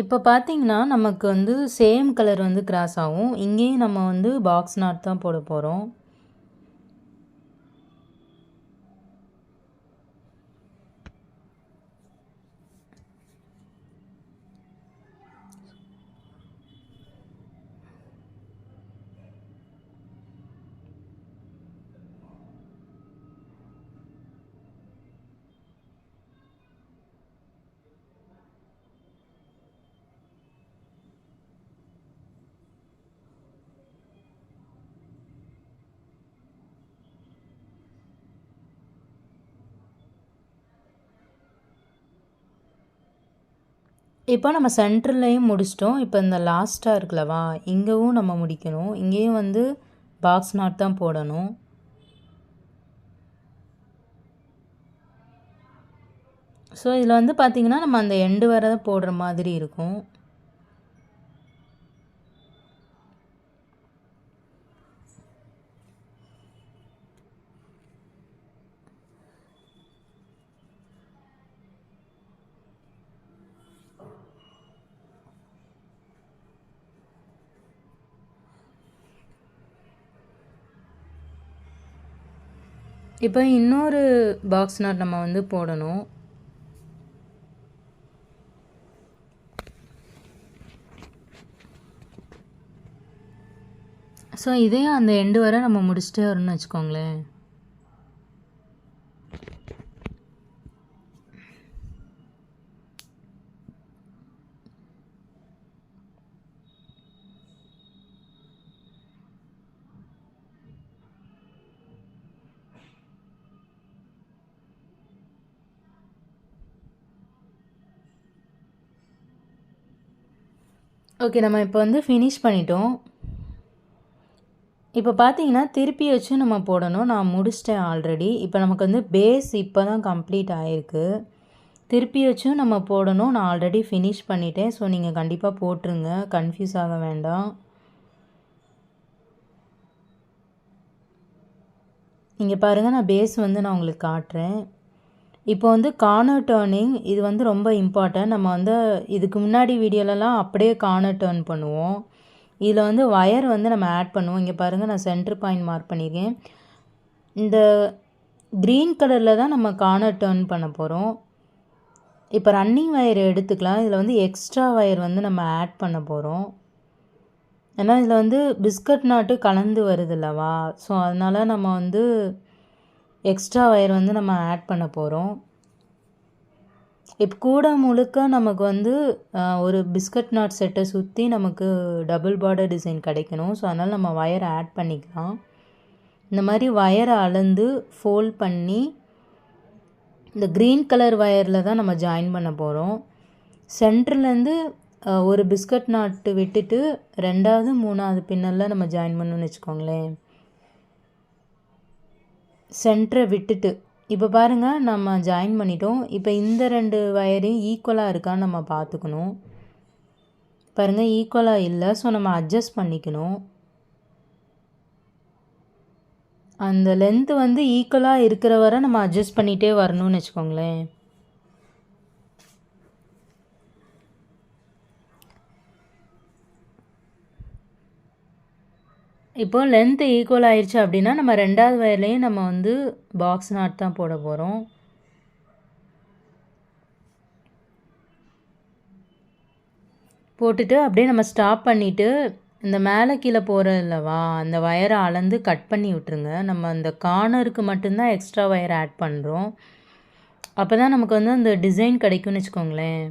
இப்போ பார்த்தீங்கன்னா நமக்கு வந்து சேம் கலர் வந்து கிராஸ் ஆகும். இங்கேயும் நம்ம வந்து பாக்ஸ் நாட் தான் போட போகிறோம். இப்போ நம்ம சென்டர்லையும் முடிச்சிட்டோம். இப்போ இந்த லாஸ்ட்டாக இருக்குல்லவா, இங்கேவும் நம்ம முடிக்கணும். இங்கேயும் வந்து பாக்ஸ் நாட் தான் போடணும். ஸோ இதில் வந்து பார்த்திங்கன்னா நம்ம அந்த எண்டு வரை போடுற மாதிரி இருக்கும். இப்போ இன்னொரு பாக்ஸ் நாட் நம்ம வந்து போடணும். ஸோ இதையும் அந்த எண்டு வரை நம்ம முடிச்சுட்டே வரணும்னு வச்சுக்கோங்களேன். ஓகே, நம்ம இப்போ வந்து ஃபினிஷ் பண்ணிட்டோம். இப்போ பார்த்தீங்கன்னா திருப்பி வச்சு நம்ம போடணும். நான் முடிச்சிட்டேன் ஆல்ரெடி. இப்போ நமக்கு வந்து பேஸ் இப்போ தான் கம்ப்ளீட் ஆகிருக்கு. திருப்பி வச்சும் நம்ம போடணும். நான் ஆல்ரெடி ஃபினிஷ் பண்ணிட்டேன். ஸோ நீங்கள் கண்டிப்பாக போட்டுருங்க, கன்ஃபியூஸ் ஆக வேண்டாம். இங்கே பாருங்கள், நான் பேஸ் வந்து நான் உங்களுக்கு காட்டுறேன். இப்போ வந்து கார்னர் டர்னிங் இது வந்து ரொம்ப இம்பார்ட்டன்ட். நம்ம வந்து இதுக்கு முன்னாடி வீடியோலலாம் அப்படியே கார்னர் டர்ன் பண்ணுவோம். இதில் வந்து ஒயர் வந்து நம்ம ஆட் பண்ணுவோம். இங்கே பாருங்கள், நான் சென்டர் பாயிண்ட் மார்க் பண்ணியிருக்கேன். இந்த க்ரீன் கலரில் தான் நம்ம கார்னர் டர்ன் பண்ண போகிறோம். இப்போ ரன்னிங் ஒயர் எடுத்துக்கலாம். இதில் வந்து எக்ஸ்ட்ரா ஒயர் வந்து நம்ம ஆட் பண்ண போகிறோம். ஏன்னா இதில் வந்து பிஸ்கட் நாட்டு கலந்து வருது இல்லவா, ஸோ அதனால் நம்ம வந்து எக்ஸ்ட்ரா ஒயர் வந்து நம்ம ஆட் பண்ண போகிறோம். இப்போ கூட முழுக்க நமக்கு வந்து ஒரு பிஸ்கட் நாட் செட்டை சுற்றி நமக்கு டபுள் பார்டர் டிசைன் கிடைக்கணும். ஸோ அதனால் நம்ம ஒயரை ஆட் பண்ணிக்கலாம். இந்த மாதிரி ஒயரை அளந்து ஃபோல்ட் பண்ணி இந்த க்ரீன் கலர் ஒயரில் தான் நம்ம ஜாயின் பண்ண போகிறோம். சென்டர்லேருந்து ஒரு பிஸ்கட் நாட்டு விட்டுட்டு 2வது 3வது பின்னலில் நம்ம ஜாயின் பண்ணணும்னு வச்சுக்கோங்களேன். சென்டரை விட்டுட்டு இப்போ பாருங்கள், நம்ம ஜாயின் பண்ணிட்டோம். இப்போ இந்த 2 வயரையும் ஈக்குவலாக இருக்கான்னு நம்ம பார்த்துக்கணும். பாருங்கள், ஈக்குவலாக இல்லை. ஸோ நம்ம அட்ஜஸ்ட் பண்ணிக்கணும். அந்த லென்த்து வந்து ஈக்குவலாக இருக்கிற வரை நம்ம அட்ஜஸ்ட் பண்ணிகிட்டே வரணும்னு வச்சுக்கோங்களேன். இப்போது லென்த் ஈக்குவல் ஆயிடுச்சு அப்படின்னா நம்ம ரெண்டாவது வயர்லேயும் நம்ம வந்து பாக்ஸ் நாட் தான் போட போகிறோம். போட்டுட்டு அப்படியே நம்ம ஸ்டாப் பண்ணிவிட்டு இந்த மேலே கீழே போகிற இல்லவா அந்த வயரை அளந்து கட் பண்ணி விட்டுருங்க. நம்ம அந்த கார்னருக்கு மட்டும்தான் எக்ஸ்ட்ரா வயர் ஆட் பண்ணுறோம். அப்போ தான் நமக்கு வந்து அந்த டிசைன் கிடைக்கும்னு வச்சுக்கோங்களேன்.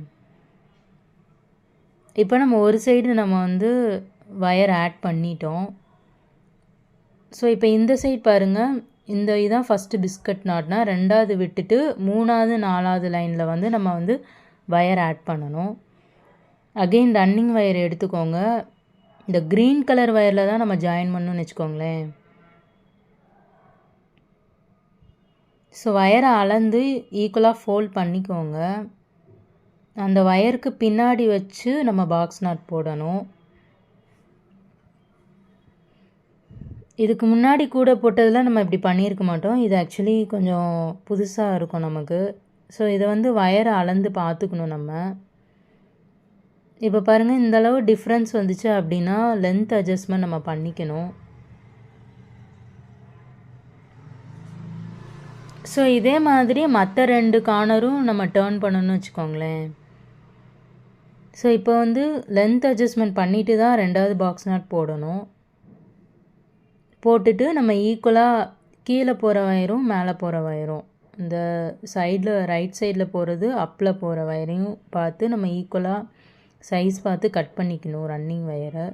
இப்போ நம்ம ஒரு சைடு நம்ம வந்து வயர் ஆட் பண்ணிட்டோம். ஸோ இப்போ இந்த சைட் பாருங்கள், இந்த இதுதான் ஃபஸ்ட்டு பிஸ்கட் நாட்னா, ரெண்டாவது விட்டுட்டு 3வது 4வது லைனில் வந்து நம்ம வந்து வயர் ஆட் பண்ணணும். அகெயின் ரன்னிங் வயர் எடுத்துக்கோங்க. இந்த க்ரீன் கலர் வயரில் தான் நம்ம ஜாயின் பண்ணணும்னு வச்சுக்கோங்களேன். ஸோ வயரை அளந்து ஈக்குவலாக ஃபோல்ட் பண்ணிக்கோங்க. அந்த வயருக்கு பின்னாடி வச்சு நம்ம பாக்ஸ் நாட் போடணும். இதுக்கு முன்னாடி கூட போட்டதில் நம்ம இப்படி பண்ணியிருக்க மாட்டோம். இது ஆக்சுவலி கொஞ்சம் புதுசாக இருக்கும் நமக்கு. ஸோ இதை வந்து வயரை அளந்து பார்த்துக்கணும் நம்ம. இப்போ பாருங்கள், இந்தளவு டிஃப்ரென்ஸ் வந்துச்சு அப்படின்னா லென்த் அட்ஜஸ்ட்மெண்ட் நம்ம பண்ணிக்கணும். ஸோ இதே மாதிரி மற்ற 2 கார்னரும் நம்ம டேர்ன் பண்ணணும்னு வச்சுக்கோங்களேன். ஸோ இப்போ வந்து லென்த் அட்ஜஸ்ட்மெண்ட் பண்ணிவிட்டு தான் ரெண்டாவது பாக்ஸ் நாட் போடணும். போட்டுட்டு நம்ம ஈக்குவலாக கீழே போகிற வயரும் மேலே போகிற வயரும், இந்த சைடில் ரைட் சைடில் போகிறது அப்பில் போகிற வயரையும் பார்த்து நம்ம ஈக்குவலாக சைஸ் பார்த்து கட் பண்ணிக்கணும் ரன்னிங் வயரை.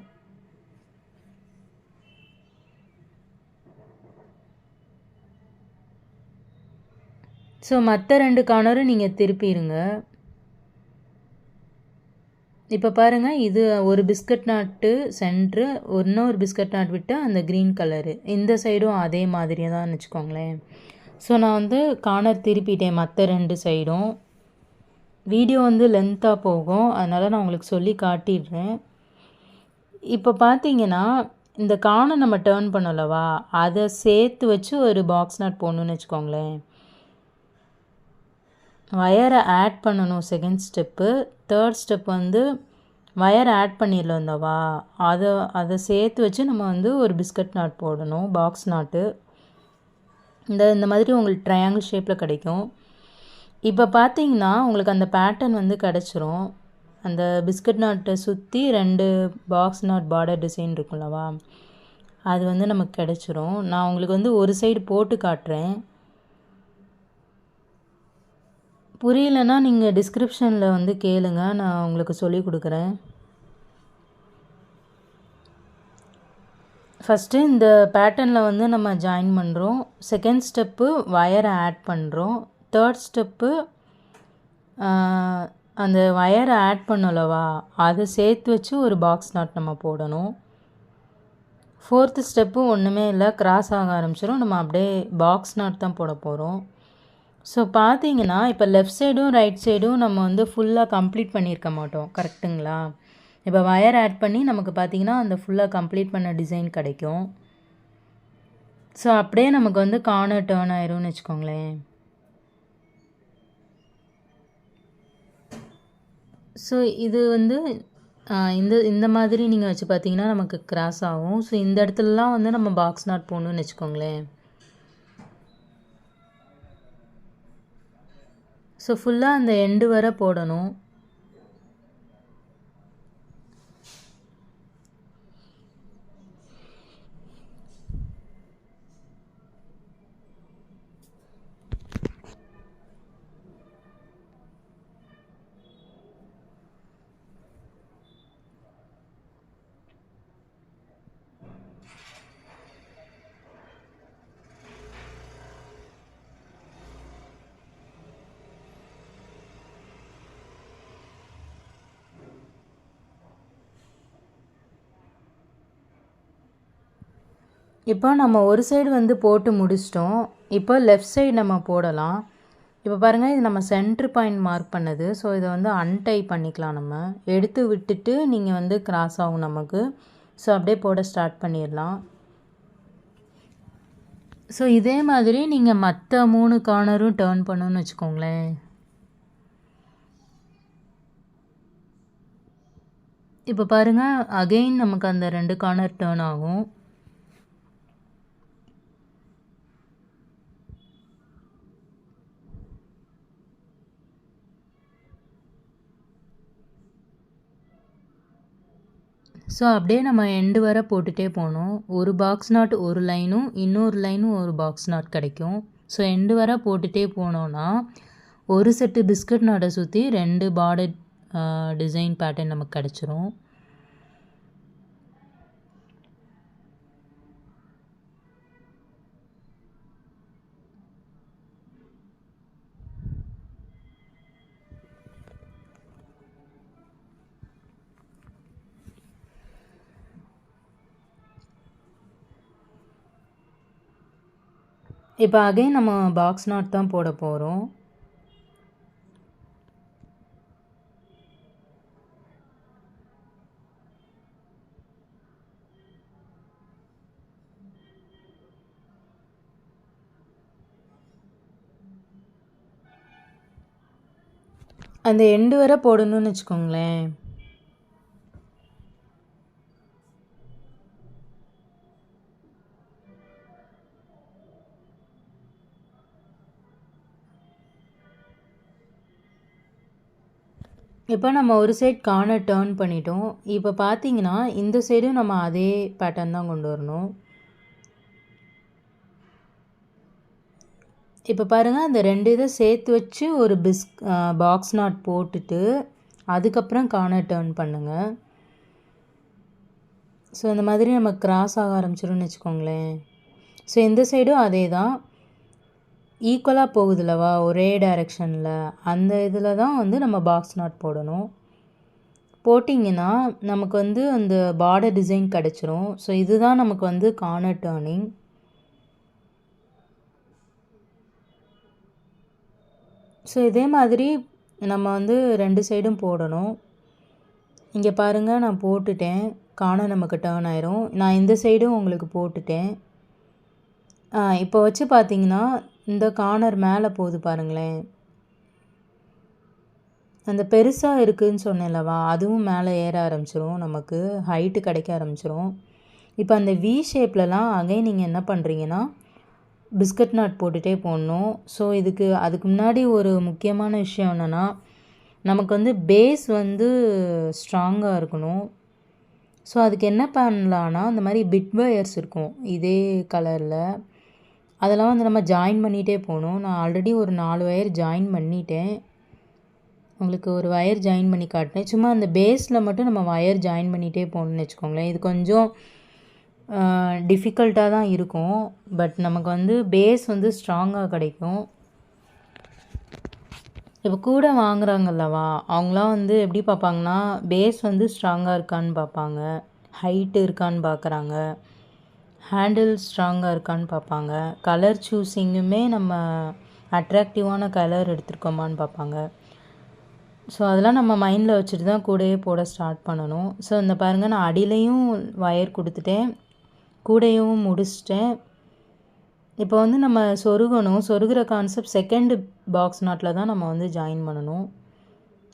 ஸோ மற்ற 2 கார்னரும் நீங்கள் திருப்பிடுங்க. இப்போ பாருங்கள், இது ஒரு பிஸ்கட் நாட்டு சென்ட்ரு, இன்னொரு பிஸ்கட் நாட் விட்டு அந்த க்ரீன் கலரு, இந்த சைடும் அதே மாதிரியே தான் வச்சுக்கோங்களேன். ஸோ நான் வந்து கார்னர் திருப்பிட்டேன் மற்ற 2 சைடும். வீடியோ வந்து லென்த்தாக போகும், அதனால் நான் உங்களுக்கு சொல்லி காட்டிடுறேன். இப்போ பார்த்தீங்கன்னா இந்த கார்னர் நம்ம டேர்ன் பண்ணலவா, அதை சேர்த்து வச்சு ஒரு பாக்ஸ் நாட் போடணுன்னு வச்சுக்கோங்களேன். வயரை ஆட் பண்ணணும் செகண்ட் ஸ்டெப்பு. தேர்ட் ஸ்டெப் வந்து வயரை ஆட் பண்ணிடலவா, அதை சேர்த்து வச்சு நம்ம வந்து ஒரு பிஸ்கட் நாட் போடணும், பாக்ஸ் நாட்டு. இந்த மாதிரி உங்களுக்கு ட்ரையாங்கிள் ஷேப்பில் கிடைக்கும். இப்போ பார்த்தீங்கன்னா உங்களுக்கு அந்த பேட்டர்ன் வந்து கிடச்சிரும். அந்த பிஸ்கட் நாட்டை சுற்றி 2 பாக்ஸ் நாட் பார்டர் டிசைன் இருக்குல்லவா, அது வந்து நமக்கு கிடச்சிரும். நான் உங்களுக்கு வந்து ஒரு சைடு போட்டு காட்டுறேன். புரியலைன்னா நீங்கள் டிஸ்கிரிப்ஷனில் வந்து கேளுங்க, நான் உங்களுக்கு சொல்லி கொடுக்குறேன். ஃபஸ்ட்டு இந்த பேட்டர்னில் வந்து நம்ம ஜாயின் பண்ணுறோம். செகண்ட் ஸ்டெப்பு வயரை ஆட் பண்ணுறோம். தேர்ட் ஸ்டெப்பு அந்த வயரை ஆட் பண்ணலவா, அதை சேர்த்து வச்சு ஒரு பாக்ஸ் நாட் நம்ம போடணும். ஃபோர்த்து ஸ்டெப்பு ஒன்றுமே இல்லை, கிராஸ் ஆக ஆரம்பிச்சிடும். நம்ம அப்படியே பாக்ஸ் நாட் தான் போட போகிறோம். ஸோ பார்த்தீங்கன்னா இப்போ லெஃப்ட் சைடும் ரைட் சைடும் நம்ம வந்து ஃபுல்லாக கம்ப்ளீட் பண்ணியிருக்க மாட்டோம், கரெக்டுங்களா? இப்போ வயர் ஆட் பண்ணி நமக்கு பார்த்திங்கன்னா அந்த ஃபுல்லாக கம்ப்ளீட் பண்ண டிசைன் கிடைக்கும். ஸோ அப்படியே நமக்கு வந்து கார்னர் டேர்ன் ஆயிரும்னு வச்சுக்கோங்களேன். ஸோ இது வந்து இந்த மாதிரி நீங்கள் வச்சு பார்த்தீங்கன்னா நமக்கு கிராஸ் ஆகும். ஸோ இந்த இடத்துலலாம் வந்து நம்ம பாக்ஸ் நாட் போடணும்னு வச்சுக்கோங்களேன். ஸோ ஃபுல்லாக அந்த எண்டு வரை போடணும். இப்போ நம்ம ஒரு சைடு வந்து போட்டு முடிச்சிட்டோம். இப்போ லெஃப்ட் சைடு நம்ம போடலாம். இப்போ பாருங்கள், இது நம்ம சென்ட்ரு பாயிண்ட் மார்க் பண்ணது. ஸோ இதை வந்து அன்டை பண்ணிக்கலாம். நம்ம எடுத்து விட்டுட்டு நீங்கள் வந்து கிராஸ் ஆகும் நமக்கு. ஸோ அப்படியே போட ஸ்டார்ட் பண்ணிடலாம். ஸோ இதே மாதிரி நீங்கள் மற்ற 3 கார்னரும் டேர்ன் பண்ணணும்னு வச்சுக்கோங்களேன். இப்போ பாருங்கள், அகெயின் நமக்கு அந்த 2 கார்னர் டேர்ன் ஆகும். ஸோ அப்படியே நம்ம எண்டு வர போட்டுகிட்டே போகணும். ஒரு பாக்ஸ் நாட் ஒரு லைனும் இன்னொரு லைனும் ஒரு பாக்ஸ் நாட் கிடைக்கும். ஸோ எண்டு வர போட்டுகிட்டே போனோன்னா ஒரு செட்டு பிஸ்கட் நாட்டை சுற்றி 2 பார்டர் டிசைன் பேட்டர்ன் நமக்கு கிடச்சிரும். இப்போ அகைன் நம்ம பாக்ஸ் நாட் தான் போட போகிறோம். அந்த எண்டு வர போடணும்னு வச்சுக்கோங்களேன். இப்போ நம்ம ஒரு சைட் கார்னர் டர்ன் பண்ணிட்டோம். இப்போ பார்த்தீங்கன்னா இந்த சைடும் நம்ம அதே பேட்டர்ன் தான் கொண்டு வரணும். இப்போ பாருங்கள், அந்த 2 இதை சேர்த்து வச்சு ஒரு பாக்ஸ் நாட் போட்டுட்டு அதுக்கப்புறம் கார்னர் டர்ன் பண்ணுங்கள். ஸோ இந்த மாதிரி நம்ம கிராஸ் ஆக ஆரம்பிச்சிடும்னு வச்சுக்கோங்களேன். ஸோ இந்த சைடும் அதே தான், ஈக்குவலாக போகுதுல்லவா ஒரே டைரெக்ஷனில், அந்த இதில் தான் வந்து நம்ம பாக்ஸ் நாட் போடணும். போட்டிங்கன்னா நமக்கு வந்து அந்த பார்டர் டிசைன் கிடச்சிரும். ஸோ இதுதான் நமக்கு வந்து கார்னர் டர்னிங். ஸோ இதே மாதிரி நம்ம வந்து 2 சைடும் போடணும். இங்கே பாருங்கள், நான் போட்டுட்டேன். கார்னர் நமக்கு டர்ன் ஆயிரும். நான் இந்த சைடும் உங்களுக்கு போட்டுட்டேன். இப்போ வச்சு பார்த்தீங்கன்னா இந்த கார்னர் மேலே போகுது பாருங்களேன். அந்த பெருசாக இருக்குதுன்னு சொன்னேன்லவா, அதுவும் மேலே ஏற ஆரம்பிச்சிரும், நமக்கு ஹைட்டு கிடைக்க ஆரம்பிச்சிரும். இப்போ அந்த வி ஷேப்லலாம் அகைன் நீங்கள் என்ன பண்ணுறீங்கன்னா பிஸ்கட் நாட் போட்டுகிட்டே போடணும். ஸோ அதுக்கு முன்னாடி ஒரு முக்கியமான விஷயம் என்னென்னா, நமக்கு வந்து பேஸ் வந்து ஸ்ட்ராங்காக இருக்கணும். ஸோ அதுக்கு என்ன பண்ணலான்னா, இந்த மாதிரி பிட் வயர்ஸ் இருக்கும் இதே கலரில், அதெல்லாம் வந்து நம்ம ஜாயின் பண்ணிகிட்டே போகணும். நான் ஆல்ரெடி ஒரு 4 வயர் ஜாயின் பண்ணிட்டேன். உங்களுக்கு ஒரு வயர் ஜாயின் பண்ணி காட்டினேன். சும்மா அந்த பேஸில் மட்டும் நம்ம வயர் ஜாயின் பண்ணிகிட்டே போகணுன்னு வச்சுக்கோங்களேன். இது கொஞ்சம் டிஃபிகல்ட்டாக தான் இருக்கும், பட் நமக்கு வந்து பேஸ் வந்து ஸ்ட்ராங்காக கிடைக்கும். இப்போ கூட வாங்குறாங்கல்லவா, அவங்களாம் வந்து எப்படி பார்ப்பாங்கன்னா, பேஸ் வந்து ஸ்ட்ராங்காக இருக்கான்னு பார்ப்பாங்க, ஹைட்டு இருக்கான்னு பார்க்குறாங்க, ஹேண்டில் ஸ்ட்ராங்காக இருக்கான்னு பார்ப்பாங்க, கலர் சூஸிங்குமே நம்ம அட்ராக்டிவான கலர் எடுத்துருக்கோமான்னு பார்ப்பாங்க. ஸோ அதெல்லாம் நம்ம மைண்டில் வச்சுட்டு தான் கூடையே போட ஸ்டார்ட் பண்ணணும். ஸோ இந்த பாருங்கள், நான் அடியிலையும் வயர் கொடுத்துட்டேன், கூடையும் முடிச்சிட்டேன். இப்போ வந்து நம்ம சொருகிற கான்செப்ட் செகண்ட் பாக்ஸ் நாட்டில் தான் நம்ம வந்து ஜாயின் பண்ணணும்.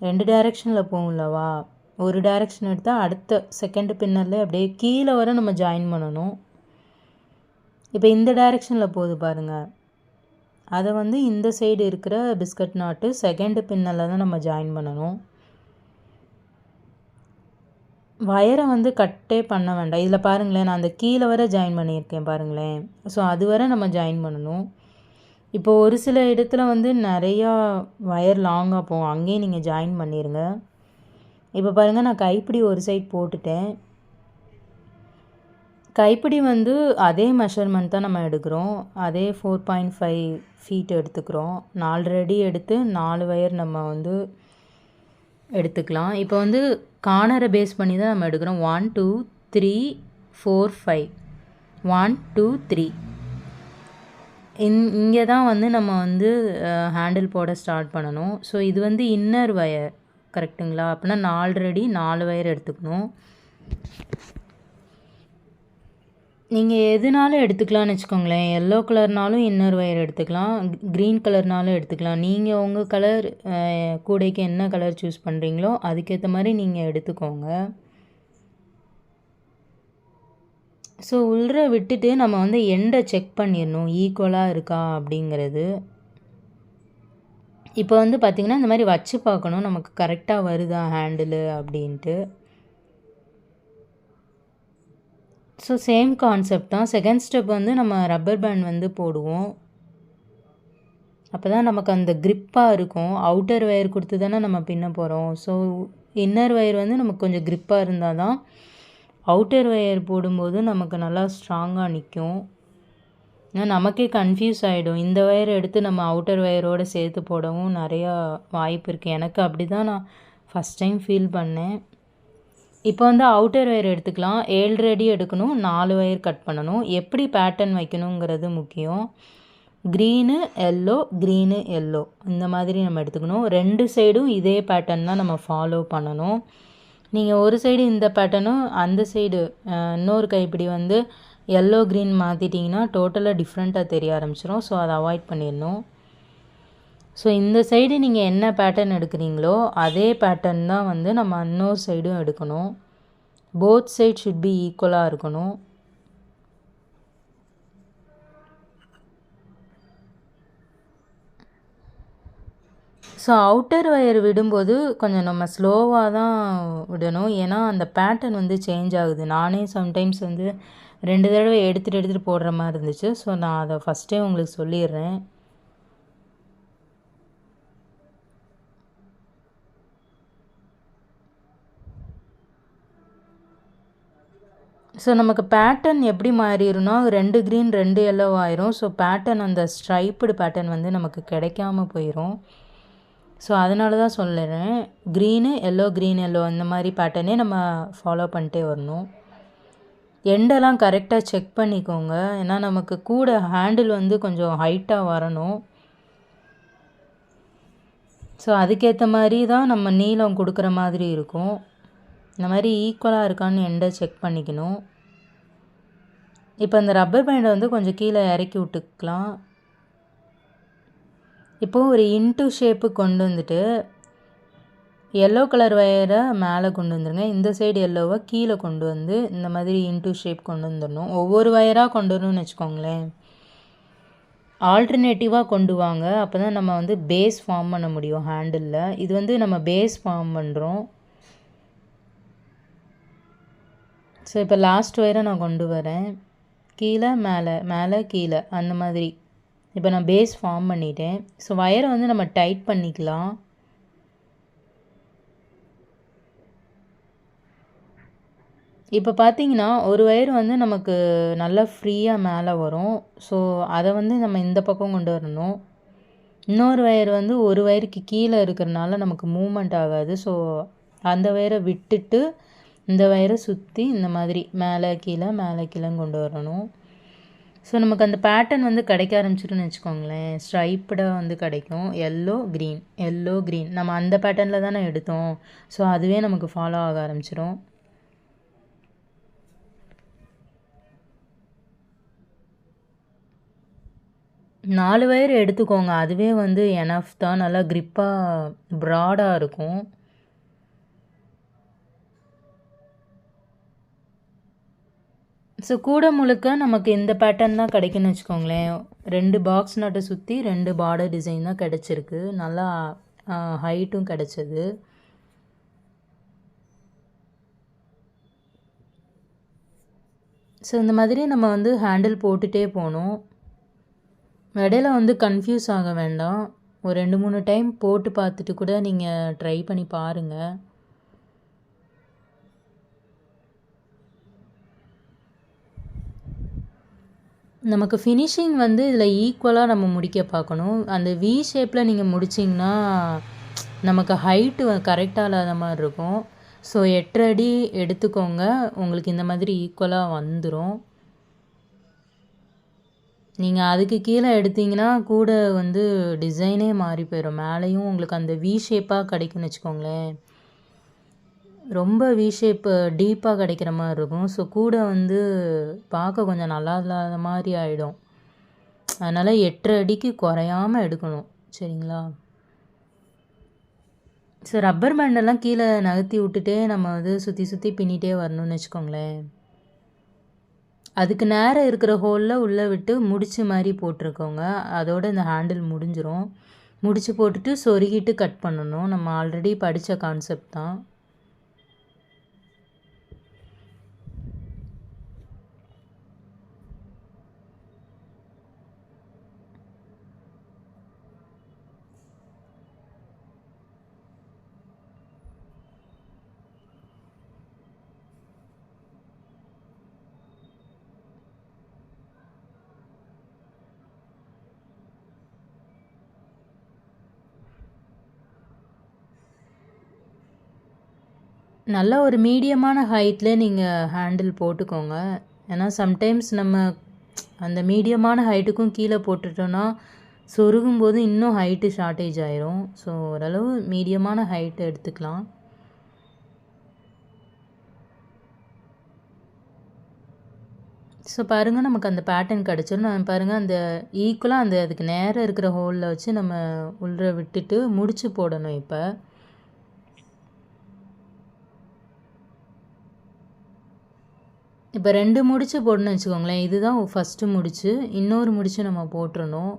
2 டைரெக்ஷனில் போகும்லவா, ஒரு டைரெக்ஷன் எடுத்தால் அடுத்த செகண்ட் பின்னரில் அப்படியே கீழே வர நம்ம ஜாயின் பண்ணணும். இப்போ இந்த டைரெக்ஷனில் போகுது பாருங்கள், அதை வந்து இந்த சைடு இருக்கிற பிஸ்கட் நாட்டு செகண்ட் பின்னரில் தான் நம்ம ஜாயின் பண்ணணும். வயரை வந்து கட்டே பண்ண வேண்டாம். இதில் பாருங்களேன், நான் அந்த கீழே வர ஜாயின் பண்ணியிருக்கேன் பாருங்களேன். ஸோ அது வரை நம்ம ஜாயின் பண்ணணும். இப்போ ஒரு சில இடத்துல வந்து நிறையா வயர் லாங்காக போகும், அங்கேயும் நீங்கள் ஜாயின் பண்ணிடுங்க. இப்போ பாருங்கள், நான் கைப்பிடி ஒரு சைட் போட்டுட்டேன். கைப்பிடி வந்து அதே மெஷர்மெண்ட் தான் நம்ம எடுக்கிறோம், அதே 4.5 ஃபீட் எடுத்துக்கிறோம். 4 அடி எடுத்து 4 வயர் நம்ம வந்து எடுத்துக்கலாம். இப்போ வந்து கார்னரை பேஸ் பண்ணி தான் நம்ம எடுக்கிறோம். 1 2 3 4 5 1 2 3 இங்கே தான் வந்து நம்ம வந்து ஹேண்டில் போட ஸ்டார்ட் பண்ணணும். ஸோ இது வந்து இன்னர் வயர் கரெக்டுங்களா? அப்படின்னா 4 அடி 4 வயர் எடுத்துக்கணும். நீங்கள் எதுனாலும் எடுத்துக்கலாம்னு வச்சுக்கோங்களேன். எல்லோ கலர்னாலும் இன்னர் வயர் எடுத்துக்கலாம், க்ரீன் கலர்னாலும் எடுத்துக்கலாம். நீங்கள் உங்கள் கலர் கூடைக்கு என்ன கலர் சூஸ் பண்ணுறீங்களோ அதுக்கேற்ற மாதிரி நீங்கள் எடுத்துக்கோங்க. ஸோ உள்ள விட்டுட்டு நம்ம வந்து எண்டை செக் பண்ணிடணும் ஈக்குவலாக இருக்கா அப்படிங்கிறது. இப்போ வந்து பார்த்திங்கன்னா இந்த மாதிரி வச்சு பார்க்கணும் நமக்கு கரெக்டாக வருதா ஹேண்டிலு அப்படின்ட்டு. ஸோ சேம் கான்செப்ட் தான். செகண்ட் ஸ்டெப் வந்து நம்ம ரப்பர் பேண்ட் வந்து போடுவோம். அப்போ தான் நமக்கு அந்த க்ரிப்பாக இருக்கும். அவுட்டர் ஒயர் கொடுத்து தானே நம்ம பின்ன போகிறோம். ஸோ இன்னர் ஒயர் வந்து நமக்கு கொஞ்சம் க்ரிப்பாக இருந்தால் தான் அவுட்டர் ஒயர் போடும்போது நமக்கு நல்லா ஸ்ட்ராங்காக நிற்கும். ஏன்னா நமக்கே கன்ஃபியூஸ் ஆகிடும். இந்த ஒயர் எடுத்து நம்ம அவுட்டர் ஒயரோடு சேர்த்து போடவும் நிறையா வாய்ப்பு இருக்குது. எனக்கு அப்படி தான் நான் ஃபஸ்ட் டைம் ஃபீல் பண்ணேன். இப்போ வந்து அவுட்டர் ஒயர் எடுத்துக்கலாம். 7 அடி எடுக்கணும், 4 ஒயர் கட் பண்ணணும். எப்படி பேட்டர்ன் வைக்கணுங்கிறது முக்கியம். க்ரீனு எல்லோ, க்ரீனு எல்லோ இந்த மாதிரி நம்ம எடுத்துக்கணும். 2 சைடும் இதே பேட்டர்ன் தான் நம்ம ஃபாலோ பண்ணணும். நீங்கள் ஒரு சைடு இந்த பேட்டர்னும் அந்த சைடு இன்னொரு கைப்பிடி வந்து எல்லோ க்ரீன் மாற்றிட்டிங்கன்னா டோட்டலாக டிஃப்ரெண்ட்டாக தெரிய ஆரம்பிச்சிடும். ஸோ அதை அவாய்ட் பண்ணிடணும். ஸோ இந்த சைடு நீங்கள் என்ன பேட்டர்ன் எடுக்கிறீங்களோ அதே பேட்டர்ன் தான் வந்து நம்ம இன்னொரு சைடும் எடுக்கணும். போத் சைட் ஷுட் பி ஈக்குவலாக இருக்கணும். ஸோ அவுட்டர் ஒயர் விடும்போது கொஞ்சம் நம்ம ஸ்லோவாக தான் விடணும். ஏன்னா அந்த பேட்டர்ன் வந்து சேஞ்ச் ஆகுது. நானே சம்டைம்ஸ் வந்து 2 தடவை எடுத்துகிட்டு போடுற மாதிரி இருந்துச்சு. ஸோ நான் அதை ஃபஸ்ட்டே உங்களுக்கு சொல்லிடுறேன். ஸோ நமக்கு பேட்டர்ன் எப்படி மாறிடும்னா 2 க்ரீன் 2 எல்லோ ஆயிரும். ஸோ பேட்டர்ன் அந்த ஸ்ட்ரைப்டு பேட்டர்ன் வந்து நமக்கு கிடைக்காம போயிடும். ஸோ அதனால தான் சொல்லுறேன். க்ரீனு எல்லோ க்ரீன் எல்லோ அந்த மாதிரி பேட்டர்னே நம்ம ஃபாலோ பண்ணிட்டே வரணும். எண்டெல்லாம் கரெக்டாக செக் பண்ணிக்கோங்க. ஏன்னா நமக்கு கூட ஹேண்டில் வந்து கொஞ்சம் ஹைட்டாக வரணும். ஸோ அதுக்கேற்ற மாதிரி தான் நம்ம நீளம் கொடுக்குற மாதிரி இருக்கும். இந்த மாதிரி ஈக்குவலாக இருக்கான்னு எண்டை செக் பண்ணிக்கணும். இப்போ இந்த ரப்பர் பேண்டை வந்து கொஞ்சம் கீழே இறக்கி விட்டுக்கலாம். இப்போது ஒரு இன்ட்டு ஷேப்பு கொண்டு வந்துட்டு எல்லோ கலர் ஒயரை மேலே கொண்டு வந்துடுங்க. இந்த சைடு எல்லோவை கீழே கொண்டு வந்து இந்த மாதிரி இன்ட்டு ஷேப் கொண்டு வந்துடணும். ஒவ்வொரு ஒயராக கொண்டு வரணும்னு வச்சுக்கோங்களேன். ஆல்டர்னேட்டிவாக கொண்டு வாங்க. அப்போ தான் நம்ம வந்து பேஸ் ஃபார்ம் பண்ண முடியும் ஹேண்டிலில். இது வந்து நம்ம பேஸ் ஃபார்ம் பண்ணுறோம். ஸோ இப்போ லாஸ்ட் ஒயரை நான் கொண்டு வரேன். கீழே மேலே மேலே கீழே அந்த மாதிரி. இப்போ நான் பேஸ் ஃபார்ம் பண்ணிட்டேன். ஸோ ஒயரை வந்து நம்ம டைட் பண்ணிக்கலாம். இப்போ பார்த்தீங்கன்னா ஒரு ஒயர் வந்து நமக்கு நல்லா ஃப்ரீயாக மேலே வரும். ஸோ அதை வந்து நம்ம இந்த பக்கம் கொண்டு வரணும். இன்னொரு ஒயர் வந்து ஒரு ஒயருக்கு கீழே இருக்கிறனால நமக்கு மூமெண்ட் ஆகாது. ஸோ அந்த ஒயரை விட்டுட்டு இந்த ஒயரை சுற்றி இந்த மாதிரி மேலே கீழேன்னு கொண்டு வரணும். ஸோ நமக்கு அந்த பேட்டர்ன் வந்து கிடைக்க ஆரம்பிச்சிட்டுன்னு வச்சுக்கோங்களேன். ஸ்ட்ரைப்டாக வந்து கிடைக்கும். எல்லோ க்ரீன் நம்ம அந்த பேட்டர்னில் தானே எடுத்தோம். ஸோ அதுவே நமக்கு ஃபாலோ ஆக ஆரம்பிச்சிடும். நாலு ஒயர் எடுத்துக்கோங்க. அதுவே வந்து எனஃப் தான். நல்லா க்ரிப்பாக ப்ராடாக இருக்கும். ஸோ கூட முழுக்க நமக்கு இந்த பேட்டர்ன் தான் கிடைக்குன்னு வச்சுக்கோங்களேன். 2 பாக்ஸ் நட்டை சுற்றி 2 பார்டர் டிசைன் தான் கிடச்சிருக்கு. நல்லா ஹைட்டும் கிடச்சிது. ஸோ இந்த மாதிரி நம்ம வந்து ஹேண்டில் போட்டுகிட்டே போகணும். இடையில வந்து கன்ஃபியூஸ் ஆக வேண்டாம். ஒரு 2-3 டைம் போட்டு பார்த்துட்டு கூட நீங்கள் ட்ரை பண்ணி பாருங்கள். நமக்கு ஃபினிஷிங் வந்து இதில் ஈக்குவலாக நம்ம முடிக்க பார்க்கணும். அந்த வி ஷேப்பில் நீங்கள் முடிச்சிங்கன்னா நமக்கு ஹைட்டு கரெக்டாக இல்லாத மாதிரி இருக்கும். ஸோ 8 அடி எடுத்துக்கோங்க. உங்களுக்கு இந்த மாதிரி ஈக்குவலாக வந்துடும். நீங்கள் அதுக்கு கீழே எடுத்திங்கன்னா கூட வந்து டிசைனே மாறி போயிடும். மேலேயும் உங்களுக்கு அந்த வி ஷேப்பாக கிடைக்குன்னு வச்சுக்கோங்களேன். ரொம்ப வி ஷேப்பு டீப்பாக கிடைக்கிற மாதிரி இருக்கும். ஸோ கூட வந்து பார்க்க கொஞ்சம் நல்லா இல்லாத மாதிரி ஆகிடும். அதனால் 8 அடிக்கு குறையாமல் எடுக்கணும். சரிங்களா? ஸோ ரப்பர் பேண்டெல்லாம் கீழே நகர்த்தி விட்டுட்டே நம்ம வந்து சுற்றி சுற்றி பின்னிட்டே வரணும்னு வச்சுக்கோங்களேன். அதுக்கு நேரம் இருக்கிற ஹோலில் உள்ளே விட்டு முடிச்சு மாதிரி போட்டிருக்கோங்க. அதோடு இந்த ஹேண்டில் முடிஞ்சிடும். முடிச்சு போட்டுட்டு சொருகிட்டு கட் பண்ணணும். நம்ம ஆல்ரெடி படித்த கான்செப்ட் தான். நல்ல ஒரு மீடியமான ஹைட்டில் நீங்கள் ஹேண்டில் போட்டுக்கோங்க. ஏன்னா சம்டைம்ஸ் நம்ம அந்த மீடியமான ஹைட்டுக்கும் கீழே போட்டுட்டோன்னா சொருகும்போது இன்னும் ஹைட்டு ஷார்ட்டேஜ் ஆயிரும். ஸோ ஓரளவு மீடியமான ஹைட் எடுத்துக்கலாம். ஸோ பாருங்கள், நமக்கு அந்த பேட்டர்ன் கிடச்சிடும். நம்ம பாருங்கள், அந்த ஈக்குவலாக அந்த அதுக்கு நேராக இருக்கிற ஹோலில் வச்சு நம்ம உள்ள விட்டுட்டு முடிச்சு போடணும். இப்போ 2 முடிச்சு போடணும்னு வச்சுக்கோங்களேன். இதுதான் ஃபஸ்ட்டு முடிச்சு. இன்னொரு முடிச்சு நம்ம போட்டுறணும்.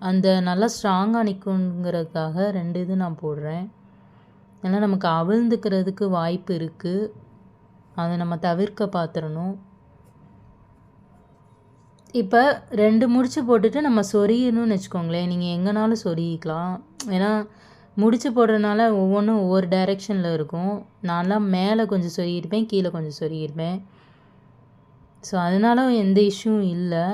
அந்த நல்லா ஸ்ட்ராங்காக நிற்குங்கிறதுக்காக 2 இது நான் போடுறேன். ஏன்னா நமக்கு அவிழ்ந்துக்கிறதுக்கு வாய்ப்பு இருக்குது. அதை நம்ம தவிர்க்க பார்த்துடணும். இப்போ 2 முடிச்சு போட்டுட்டு நம்ம சொரியணும்னு வச்சுக்கோங்களேன். நீங்கள் எங்கேனாலும் சொருகிக்கலாம். ஏன்னா முடிச்சு போடுறதுனால ஒவ்வொன்றும் ஒவ்வொரு டைரெக்ஷனில் இருக்கும். நான்லாம் மேலே கொஞ்சம் சொருகியிருப்பேன், கீழே கொஞ்சம் சொருகியிருப்பேன். ஸோ அதனால எந்த இஷ்யூவும் இல்லை.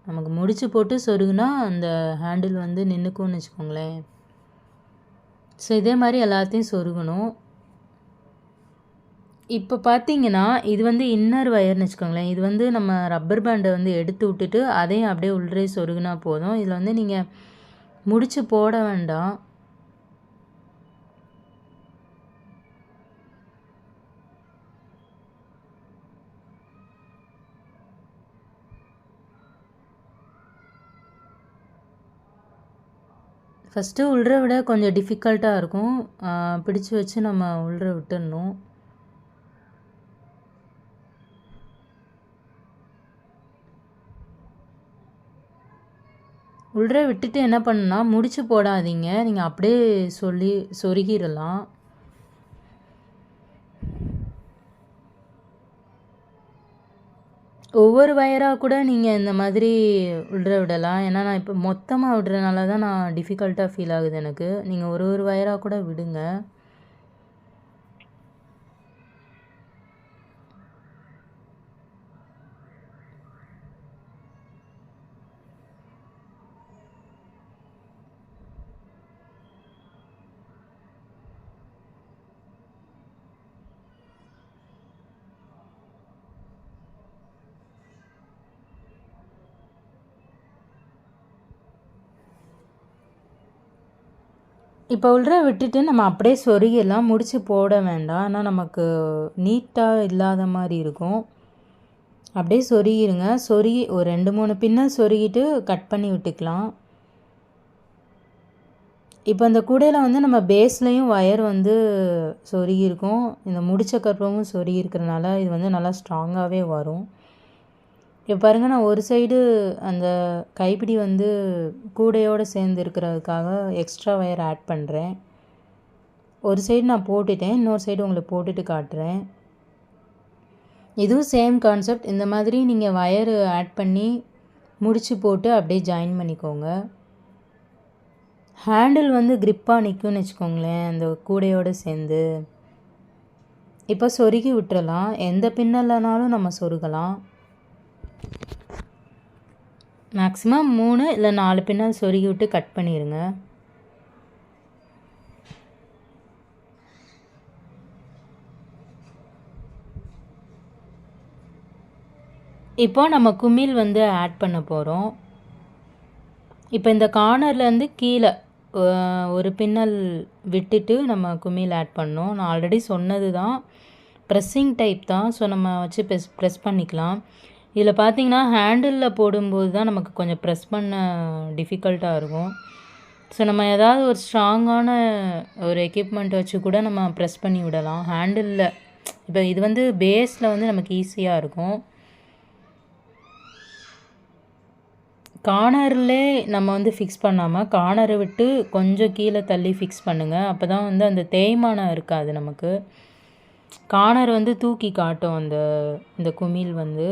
நமக்கு முடிச்சு போட்டு சொருகுனா அந்த ஹேண்டில் வந்து நின்றுக்கும்னு வச்சுக்கோங்களேன். ஸோ இதே மாதிரி எல்லாத்தையும் சொருகணும். இப்போ பார்த்தீங்கன்னா இது வந்து இன்னர் வயர்னு வச்சுக்கோங்களேன். இது வந்து நம்ம ரப்பர் பேண்டை வந்து எடுத்து விட்டுட்டு அதையும் அப்படியே உள்ளே சொருகுனா போதும். இதில் வந்து நீங்கள் முடிச்சு போட வேண்டாம். ஃபஸ்ட்டு உள்ற விட கொஞ்சம் டிஃபிகல்ட்டாக இருக்கும். பிடிச்சி வச்சு நம்ம உள்ற விட்டுடணும். உள்ற விட்டுட்டு என்ன பண்ணுன்னா முடிச்சு போடாதீங்க. நீங்கள் அப்படியே சொருகிடலாம். ஒவ்வொரு வயராக கூட நீங்கள் இந்த மாதிரி உள்ற விடலாம். ஏன்னா நான் இப்போ மொத்தமாக விடுறதுனால தான் நான் டிஃபிகல்ட்டாக ஃபீல் ஆகுது எனக்கு. நீங்கள் ஒரு வயராக கூட விடுங்க. இப்போ உள்ற விட்டுட்டு நம்ம அப்படியே சொருகிடலாம். முடிச்சு போட வேண்டாம். ஆனால் நமக்கு நீட்டாக இல்லாத மாதிரி இருக்கும். அப்படியே சொருகிடுங்க. ஒரு 2-3 பின்னல் சொருகிட்டு கட் பண்ணி விட்டுக்கலாம். இப்போ இந்த கூடையில் வந்து நம்ம பேஸ்லேயும் வயர் வந்து சொருகியிருக்கும். இந்த முடிச்ச கற்பமும் சொருகியிருக்கிறதுனால இது வந்து நல்லா ஸ்ட்ராங்காகவே வரும். இப்போ பாருங்கள், நான் ஒரு சைடு அந்த கைப்பிடி வந்து கூடையோடு சேர்ந்து இருக்கிறதுக்காக எக்ஸ்ட்ரா வயர் ஆட் பண்ணுறேன். ஒரு சைடு நான் போட்டுட்டேன், இன்னொரு சைடு உங்களுக்கு போட்டுட்டு காட்டுறேன். இதுவும் சேம் கான்செப்ட். இந்த மாதிரி நீங்கள் வயர் ஆட் பண்ணி முடிச்சு போட்டு அப்படியே ஜாயின் பண்ணிக்கோங்க. ஹேண்டில் வந்து க்ரிப்பாக நிற்கும்னு வச்சுக்கோங்களேன் அந்த கூடையோடு சேர்ந்து. இப்போ சொருகி விட்டுறலாம். எந்த பின்னல்னாலும் நம்ம சொருகலாம். மேக்ஸிமம் 3 இல்லை 4 பின்னல் சொருகி விட்டு கட் பண்ணிடுங்க. இப்போ நம்ம குமிழ் வந்து ஆட் பண்ண போகிறோம். இப்போ இந்த கார்னர்லேருந்து கீழே ஒரு பின்னல் விட்டுட்டு நம்ம குமிழ் ஆட் பண்ணோம். நான் ஆல்ரெடி சொன்னது தான், ப்ரெஸ்ஸிங் டைப் தான். ஸோ நம்ம வச்சு ப்ரெஸ் பண்ணிக்கலாம். இதில் பார்த்தீங்கன்னா ஹேண்டிலில் போடும்போது தான் நமக்கு கொஞ்சம் ப்ரெஸ் பண்ண டிஃபிகல்ட்டாக இருக்கும். ஸோ நம்ம ஏதாவது ஒரு ஸ்ட்ராங்கான ஒரு எக்யூப்மெண்ட் வச்சு கூட நம்ம ப்ரெஸ் பண்ணி விடலாம் ஹேண்டிலில். இப்போ இது வந்து பேஸில் வந்து நமக்கு ஈஸியாக இருக்கும். கார்னர்லே நம்ம வந்து ஃபிக்ஸ் பண்ணாமல் கார்னரை விட்டு கொஞ்சம் கீழே தள்ளி ஃபிக்ஸ் பண்ணுங்கள். அப்போ தான் வந்து அந்த தேய்மானம் இருக்காது நமக்கு. கார்னர் வந்து தூக்கி காட்டும் இந்த குமிழ் வந்து.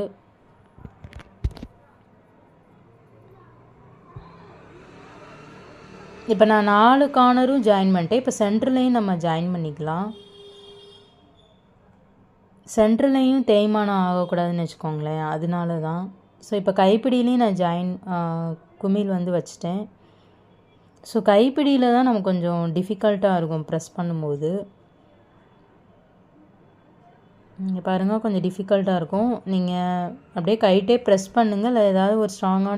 இப்போ நான் 4 கார்னரும் ஜாயின் பண்ணிட்டேன். இப்போ சென்டர்லேயும் நம்ம ஜாயின் பண்ணிக்கலாம். சென்டர்லேயும் தேய்மானம் ஆகக்கூடாதுன்னு வச்சுக்கோங்களேன், அதனால தான். ஸோ இப்போ கைப்பிடியிலையும் நான் குமிழ் வந்து வச்சிட்டேன். ஸோ கைப்பிடியில் தான் நமக்கு கொஞ்சம் டிஃபிகல்ட்டாக இருக்கும் ப்ரெஸ் பண்ணும்போது. இங்கே பாருங்கள் கொஞ்சம் டிஃபிகல்ட்டாக இருக்கும். நீங்கள் அப்படியே கைட்டே ப்ரெஸ் பண்ணுங்கள், இல்லை ஏதாவது ஒரு ஸ்ட்ராங்கான